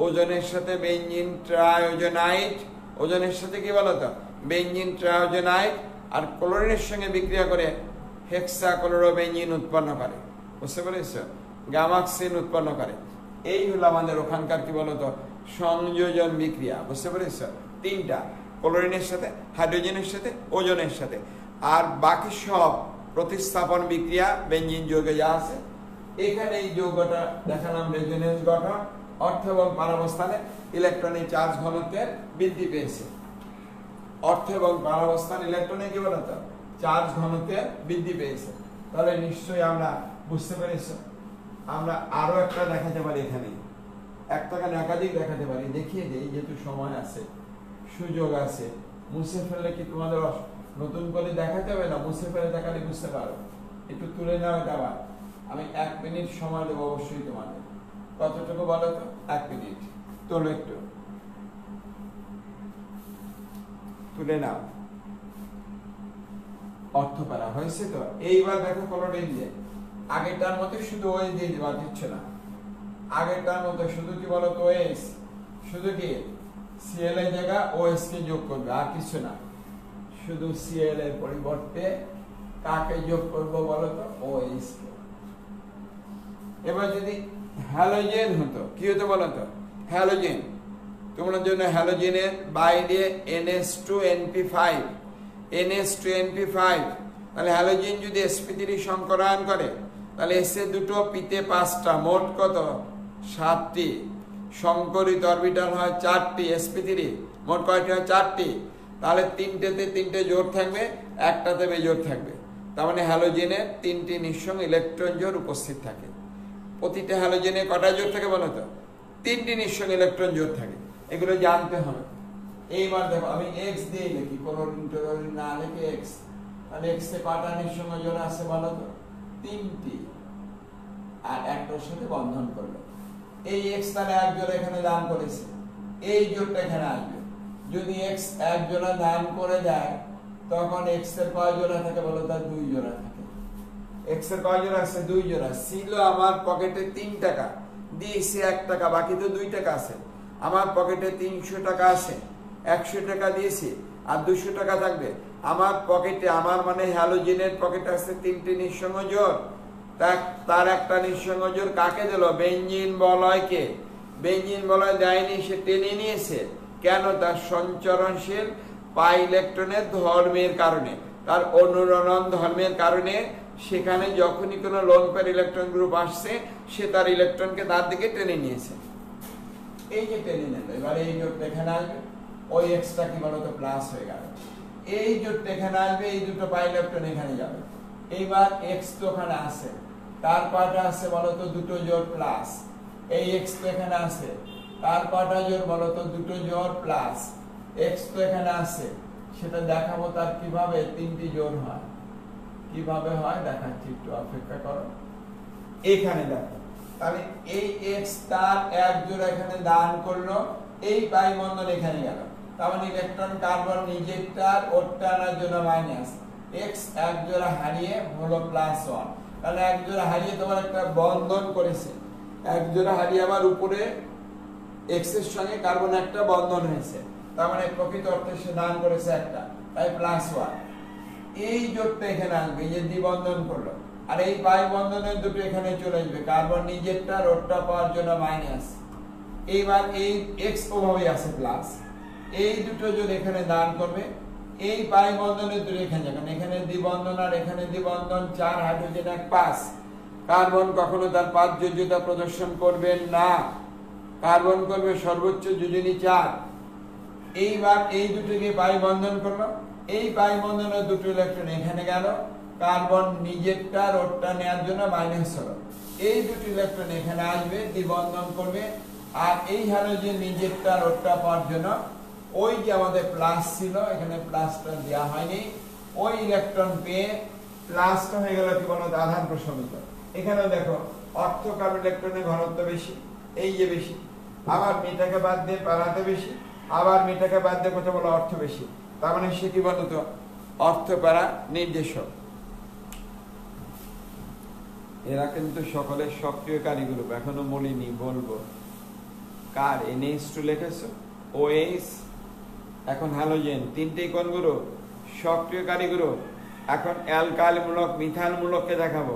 ওজনের সাথে বেঞ্জিন ট্রাইওজেনাইড, ওজনের সাথে কি বলতো? বেঞ্জিন ট্রাইওজেনাইড, আর ক্লোরিনের সঙ্গে বিক্রিয়া করে হেক্সাক্লোরোবেঞ্জিন উৎপন্ন করে। বুঝতে পেরেছ? গ্যামাক্সিন উৎপন্ন করে। এই হলো আমাদের ওখানকার কি বলতো? সংযোজন বিক্রিয়া। বুঝতে পেরেছ? তিনটা, ক্লোরিনের সাথে, হাইড্রোজেনের সাথে, ওজনের সাথে, আর বাকি সব প্রতিস্থাপন বিক্রিয়া বেঞ্জিন যৌগে যা আছে। এখানে এই যৌগটা দেখালাম রেজোনেন্স গঠন, অর্থ এবং প্যারাবস্থানে ইলেকট্রনের চার্জ ঘনত্বের বৃদ্ধি পেয়েছে। অর্থ এবং প্যারাবস্থান ইলেকট্রনে কি বলতো? চার্জ ঘনত্বের বৃদ্ধি পেয়েছে। তাহলে নিশ্চয়ই আমরা বুঝতে পেরেছি। আমরা আরো একটা দেখাতে পারি, এখানে একটা কেন একাধিক দেখাতে পারি, দেখিয়ে দিই যেহেতু সময় আছে, সুযোগ আছে। মুছে ফেললে কি তোমাদের নতুন করে দেখাতে হবে না? মুছে ফেলে দেখালে বুঝতে পারো। একটু তুলে নাও এটা আবার। আমি 1 মিনিট সময় দেবো অবশ্যই তোমাদের। কতটুকু বলো তো? 1 মিনিট। তোলো একটু, তুলে নাও। অর্থপাড়া হয়েছে তো? এইবার দেখো ক্লোরিন দিয়ে আগেরটার মতো শুধু ওএস দিয়ে দেওয়া দিচ্ছে না। আগেরটার মতো শুধু কি বলো তো ওএস, শুধু কি সিএল এর জায়গা ওএস কে যোগ করবে, আর কিছু না। শুধু সিএল এর পরিবর্তে কাকে যোগ করবো বলো তো? ওএস কে। এবার যদি হ্যালোজেন হতো কি হতো বলো তো? হ্যালোজেন, তোমার জন্য হ্যালোজেনের বাইরে NH2NP5, NH2NP5, তাহলে হ্যালোজেন যদি sp3 সংকরায়ন করে তাহলে এস এ দুটো পিতে 5টা, মোট কত? 7টি। সংকরিত অরবিটাল হয় 4টি, sp3 মোট কয়টি হয়? 4টি। তাহলে 3টেতে 3টে জোড় থাকবে, একটাতে বেজোড় থাকবে। তার মানে হ্যালোজেনের 3টি নিঃসঙ্গ ইলেকট্রন জোড় উপস্থিত থাকে। প্রতিটা হ্যালোজেনে কটা জোড় থাকে বলো তো? 3টি নিঃসঙ্গ ইলেকট্রন জোড় থাকে। এগুলো জানতে হবে। এইবার দেখো আমি x দিয়ে লিখি, ক্লোরিন টোরিন না লিখে x। তাহলে x এ কটা নিঃসঙ্গ জোড় আছে বলো তো? 3টি। আর একটার সাথে বন্ধন করলো। এই x তাহলে এক জোড়া এখানে দান করেছে, এই জোড়টা এখানে আসবে। যদি x এক জোড়া দান করে দেয় তখন x এর কয় জোড়া থাকে বলো? তার 2 জোড়া থাকে। x এর কয় জোড়া আছে? 2 জোড়া। ছিল আমার পকেটে 3 টাকা, দিয়েছি 1 টাকা, বাকি তো 2 টাকা আছে। আমার পকেটে 300 টাকা আছে, 100 টাকা দিয়েছি, আর 200 টাকা থাকবে। আমার পকেটে, আমার মানে হ্যালোজেনের পকেটে আছে 3টি নিঃসঙ্গ জোড়। তার একটা নিঃসঙ্গ জোড় কাকে দিল? বেঞ্জিন বলয়কে। বেঞ্জিন বলয় দেয়নি, সে টেনে নিয়েছে। কেন? তার সঞ্চরণশীল পাই ইলেকট্রনের ধর্মের কারণে, তার অনুরণন ধর্মের কারণে। সেখানে যখনই কোনো লোন পেয়ার ইলেকট্রন গ্রুপ আসছে, সে তার ইলেকট্রনকে তার দিকে টেনে নিয়েছে। এই যে টেনে নিল, এবার এই জোটটা এখানে আসবে, ওই এক্সটা কি বলতো? প্লাস হয়ে গেল। এই জোটটা এখানে আসবে, এই দুটো পাই ইলেকট্রন এখানে যাবে। এইবার এক্স তো ওখানে আছে, তার কয়টা আছে বলতো? দুটো জোড় প্লাস। এই এক্স তো এখানে আছে, তার কয়টা জোড় বলতো? দুটো জোড় প্লাস। এক্স তো এখানে আছে, সেটা দেখাবো তার কিভাবে 3টি জোড় হয়। কিভাবে হয় দেখাচ্ছি, একটু অপেক্ষা করো। এখানে দেখো, তাহলে এই x তার এক জোড়া এখানে দান করলো, এই পাই বন্ধন এখানে গেল। তার মানে ইলেকট্রন কার্বন নিজেরটার ওরটা আনার জন্য মাইনাস, x এক জোড়া হারিয়ে হলো +1। তাহলে এক জোড়া হারিয়ে তোমার একটা বন্ধন করেছে, এক জোড়া হারিয়ে আবার উপরে x এর সঙ্গে কার্বন একটা বন্ধন হয়েছে। তার মানে প্রকৃত অর্থে সে দান করেছে একটা, তাই +1। এই জোটটা এখানে আসবে, এই যে দ্বিবন্ধন করলো, আর এই পাই বন্ধনের দুটো এখানে চলে আসবে, কার্বন নিজেরটা রোডটা পাওয়ার জন্য মাইনাস। এইবার এই x ওভাবে আছে প্লাস, এই দুটো জোড় এখানে দান করবে, এই পাই বন্ধনের দুটো এখানে যাবে, এখানে দ্বিবন্ধন আর এখানে দ্বিবন্ধন, 4 হাইড্রোজেন 1 5। কার্বন কখনো তার 5 যোজ্যতা প্রদর্শন করবে না, কার্বন করবে সর্বোচ্চ যোজনী 4। এইবার এই দুটোকে পাই বন্ধন করলো, এই পাই বন্ধনের দুটো ইলেকট্রন এখানে গেল, কার্বন নিজেরটা রোডটা নেওয়ার জন্য মাইনাস হলো। এই দুটো ইলেকট্রন এখানে আসবে, দ্বিবন্ধন করবে, আর এই হ্যালোজেন নিজেরটা রোডটা পাওয়ার জন্য ওই যে আমাদের প্লাস ছিল, এখানে প্লাসটা দেওয়া হয়নি, ওই ইলেকট্রন পেয়ে প্লাসটা হয়ে গেল কি বলতো? আধান প্রশমিত। এখানেও দেখো অর্থ কার্বন ইলেকট্রনের ঘনত্ব বেশি, এই যে বেশি, আবার মেটাকে বাদ দিয়ে প্যারাতে বেশি, আবার মেটাকে বাদ দিয়ে কোথাও বলো অর্থ বেশি। তার মানে সে কি বলতো? অর্থ প্যারা নির্দেশক। এরা কিন্তু সকলের সক্রিয়কারী গ্রুপ, এখনো বলিনি, বলবো। কার? NH2 লিখেছো, OH, এখন হ্যালোজেন, 3টেই কোন গ্রুপ? সক্রিয়কারী গ্রুপ। এখন অ্যালকাইল মূলক, মিথাইল মূলককে দেখাবো,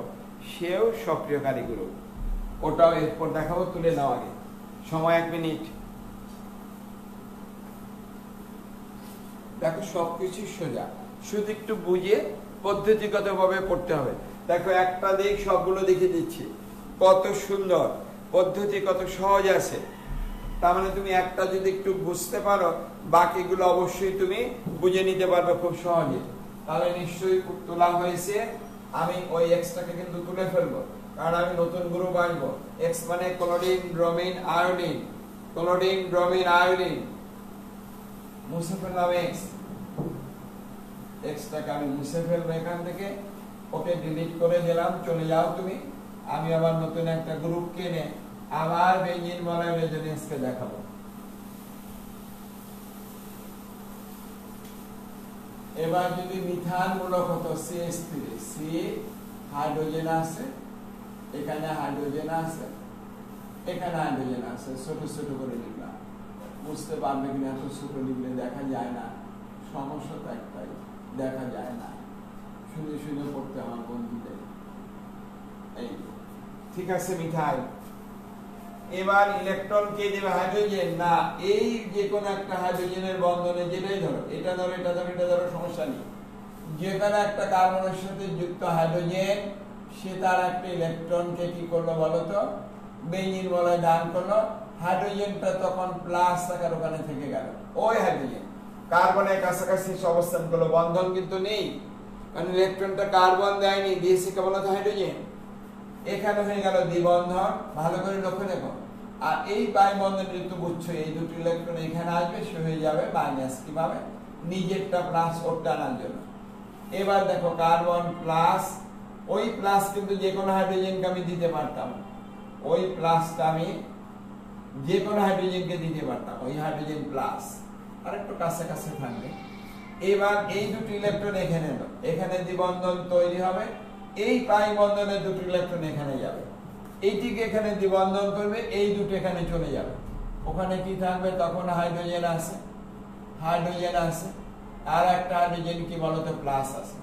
সেও সক্রিয়কারী গ্রুপ। ওটাও এরপর দেখাবো, তুলে নাও আগে, সময় 1 মিনিট। দেখো সবকিছু সোজা, শুধু একটু বুঝে পদ্ধতিগতভাবে পড়তে হবে। দেখো একটা দিক সবগুলো দেখে দিচ্ছি, কত সুন্দর পদ্ধতি, কত সহজ আছে। তার মানে তুমি একটা যদি একটু বুঝতে পারো, বাকিগুলো অবশ্যই তুমি বুঝে নিতে পারবে খুব সহজে। তাহলে নিশ্চয়ই তোলা হয়েছে। আমি ওই এক্সটাকে কিন্তু তুলে ফেলবো, কারণ আমি নতুন গ্রুপ আনবো। এক্স মানে chlorine bromine iodine, chlorine bromine iodine, মুছে ফেললাম এক্স, এক্সটাকে আমি মুছে ফেলবো এখান থেকে। ওকে ডিলিট করে দিলাম, চলে যাও তুমি। আমি আবার নতুন একটা গ্রুপ কিনে আবার বেঞ্জিন বলয় রেজোনেন্সকে দেখাবো। এবার যদি মিথান মূলক হতো CH3, সি হাইড্রোজেন আছে, এখানে হাইড্রোজেন আছে, এখানে হাইড্রোজেন আছে, ছোট ছোট করে লিখলাম। বুঝতে পারবে কিনা এত ছোট লিখলে? দেখা যায় না, সমস্যা তো একটাই, দেখা যায় না, শুনে শুনে পড়তে আমার বন্ধুদের। এই ঠিক আছে মিথাইল। এবার ইলেকট্রন কে দেবে? হাইড্রোজেন না, এই যে কোনো একটা হাইড্রোজেনের বন্ধনে, যেটাই ধরো, এটা ধরো, এটা ধরো, এটা ধরো, সমস্যা নেই, যে কোনো একটা কার্বনের সাথে যুক্ত হাইড্রোজেন সে তার একটা ইলেকট্রনকে কি করলো বলতো? বেঞ্জিন বলয় দান করলো। হাইড্রোজেনটা তখন প্লাস আকার ওখানে থেকে গেল। ওই হাইড্রোজেন কার্বনের কাছাকাছি অবস্থান করলো, বন্ধন কিন্তু নেই, কারণ ইলেকট্রনটা কার্বন দেয়নি, দিয়েছে কেবল হাইড্রোজেন। এখানে হয়ে গেল দ্বিবন্ধন। ভালো করে লক্ষ্য দেখো। আর এই পাই বন্ধনটি তো বুঝছো, এই দুটো ইলেকট্রন এখানে আসবে, সে হয়ে যাবে মাইনাস। কিভাবে? নিজেরটা প্লাস ওরটা আনার জন্য। এবার দেখো কার্বন প্লাস, ওই প্লাস কিন্তু যে কোনো হাইড্রোজেনকে আমি দিতে পারতাম, ওই প্লাসটা আমি যে কোনো হাইড্রোজেনকে দিতে পারতাম, ওই হাইড্রোজেন প্লাস আর একটু কাছাকাছি থাকবে। এবার এই দুটো ইলেকট্রন এখানে এলো, এখানে দ্বিবন্ধন তৈরি হবে, এই পাই বন্ধনের দুটো ইলেকট্রন এখানে যাবে, এইটিকে এখানে দ্বিবন্ধন করবে, এই দুটো এখানে চলে যাবে। ওখানে কি থাকবে? তখন হাইড্রোজেন আছে, হাইড্রোজেন আছে, আর একটা হাইড্রোজেন কি বলতো? প্লাস আছে।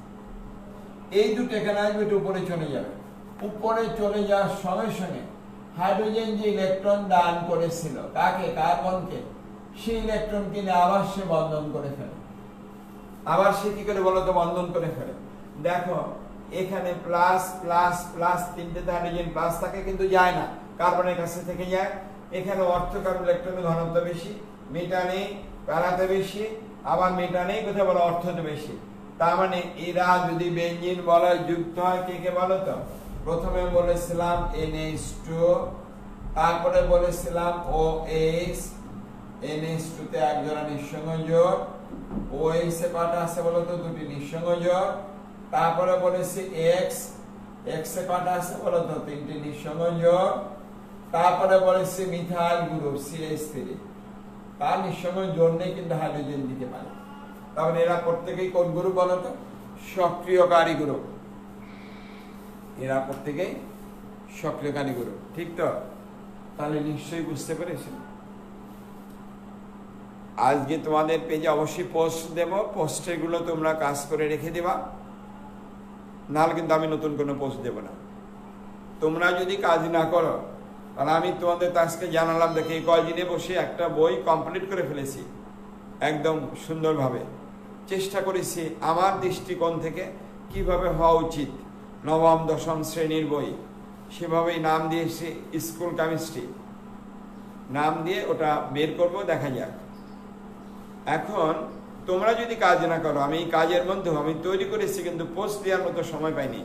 এই দুটো এখানে আসবে, এটা উপরে চলে যাবে। উপরে চলে যাওয়ার সঙ্গে সঙ্গে হাইড্রোজেন যে ইলেকট্রন দান করেছিল কাকে? কার্বনকে, সেই ইলেকট্রন কিনে আবার সে বন্ধন করে ফেলে। আবার সে কি করে বলতো? বন্ধন করে ফেলে। দেখো এখানে প্লাস প্লাস প্লাস, তিনটে হাইড্রোজেন প্লাস থাকে কিন্তু যায় না, কার্বনের কাছে থেকে যায়। এখানে অর্থ কার্বন ইলেকট্রনের ঘনত্ব বেশি, মেটানে প্যারাতে বেশি, আবার মেটানে কোথায় বলো? অর্থতে বেশি। তার মানে এরা যদি বেঞ্জিন বলয় যুক্ত হয়, কে কে বলো তো? প্রথমে বলেছিলাম NH2, তারপরে বলেছিলাম OH, NH2 তে এক জোড়া নিঃসংযোগ, OH এ কটা আছে বলো তো? দুটি নিঃসংযোগ। তারপরে বলেছি X, X এ কটা আছে বলো তো? তিনটি নিঃসংযোগ। তারপরে বলেছি মিথাইল গ্রুপ CH3, তার নিঃসংযোগ জন্যই কিন্তু হাইড্রোজেন দিতে পারে। তাহলে এরা প্রত্যেকেই কোন গ্রুপ বলো তো? সক্রিয়কারী গ্রুপ। এরা প্রত্যেকেই সক্রিয়কারী গ্রুপ, ঠিক তো? তাহলে নিশ্চয়ই বুঝতে পেরেছেন। আজকে তোমাদের পেজে অবশ্যই পোস্ট দেব, পোস্টের গুলো তোমরা কাজ করে রেখে দেবা, নাহলে কিন্তু আমি নতুন কোনো পোস্ট দেব না। তোমরা যদি কাজ না করো, তাহলে আমি তোমাদের আজকে জানালাম, দেখে এই কয়দিনে বসে একটা বই কমপ্লিট করে ফেলেছি একদম সুন্দরভাবে। চেষ্টা করেছি আমার দৃষ্টিকোণ থেকে কিভাবে হওয়া উচিত, নবম দশম শ্রেণীর বই, সেভাবেই নাম দিয়েছি স্কুল কেমিস্ট্রি, নাম দিয়ে ওটা বের করব, দেখা যাক। এখন তোমরা যদি কাজ না করো, আমি এই কাজের মধ্যে আমি তৈরি করেছি কিন্তু পোস্ট দেওয়ার মতো সময় পাইনি,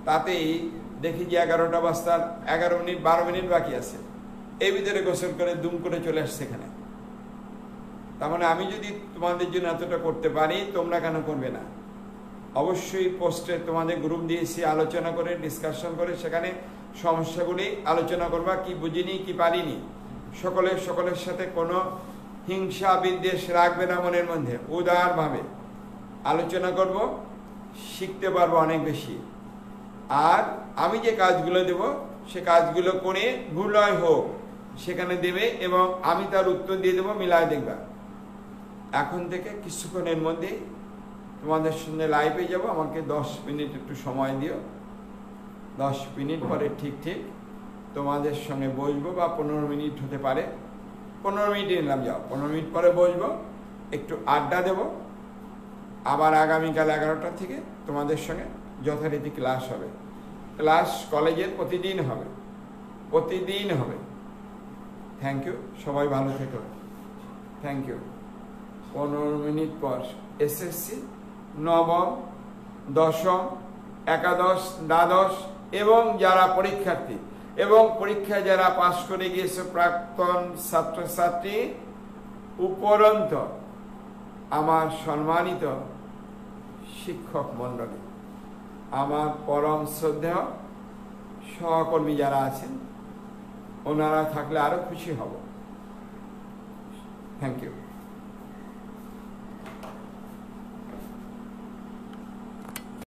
তাতেই দেখি যে 11টা বাজতার 11 মিনিট 12 মিনিট বাকি আছে, এই ভিতরে গোসল করে দুম করে চলে আসছে এখানে। তার মানে আমি যদি তোমাদের জন্য এতটা করতে পারি, তোমরা কেন করবে না? অবশ্যই পোস্টে তোমাদের গ্রুপ দিয়েছি, আলোচনা করে ডিসকাশন করে সেখানে সমস্যাগুলি আলোচনা করবা, কি বুঝিনি কি পারিনি। সকলের সাথে কোনো হিংসা বিদ্বেষ রাখবে না মনের মধ্যে, উদারভাবে আলোচনা করব, শিখতে পারবো অনেক বেশি। আর আমি যে কাজগুলো দেব সে কাজগুলো করে ভুল হয় হোক সেখানে দেবে, এবং আমি তার উত্তর দিয়ে দেবো, মিলায় দেখবা। এখন থেকে কিছুক্ষণের মধ্যেই তোমাদের সঙ্গে লাইভে যাব, আমাকে 10 মিনিট একটু সময় দিও, 10 মিনিট পরে ঠিক তোমাদের সঙ্গে বসবো, বা 15 মিনিট হতে পারে, 15 মিনিটে নিলাম, যাও 15 মিনিট পরে বসবো, একটু আড্ডা দেব। আবার আগামীকাল 11টা থেকে তোমাদের সঙ্গে যথারীতি ক্লাস হবে। ক্লাস কলেজের প্রতিদিন হবে, প্রতিদিন হবে। থ্যাংক ইউ, সবাই ভালো থেকো, থ্যাংক ইউ। 15 মিনিট পর এসএসসি, নবম, দশম, একাদশ, দ্বাদশ এবং যারা পরীক্ষার্থী এবং পরীক্ষায় যারা পাশ করে গিয়েছে প্রাক্তন ছাত্রছাত্রী উপরন্ত আমার সম্মানিত শিক্ষক মণ্ডলী, আমার পরম শ্রদ্ধেয় সহকর্মী যারা আছেন ওনারা থাকলে আরো খুশি হব। Thank you.